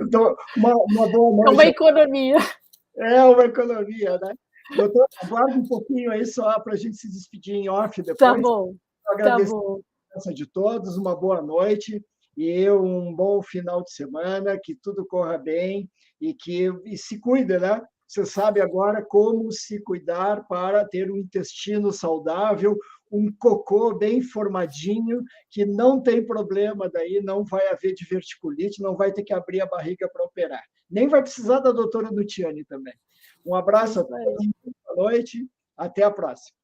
Então, uma boa noite. É uma economia. É uma economia, né? Doutor, aguarde um pouquinho aí só para a gente se despedir em off depois. Tá bom, tá Agradeço bom. a presença de todos, uma boa noite e um bom final de semana, que tudo corra bem e se cuide, né? Você sabe agora como se cuidar para ter um intestino saudável, um cocô bem formadinho, que não tem problema daí, não vai haver diverticulite, não vai ter que abrir a barriga para operar. Nem vai precisar da doutora Nutiane também. Um abraço a Isso aí. todos, boa noite, até a próxima.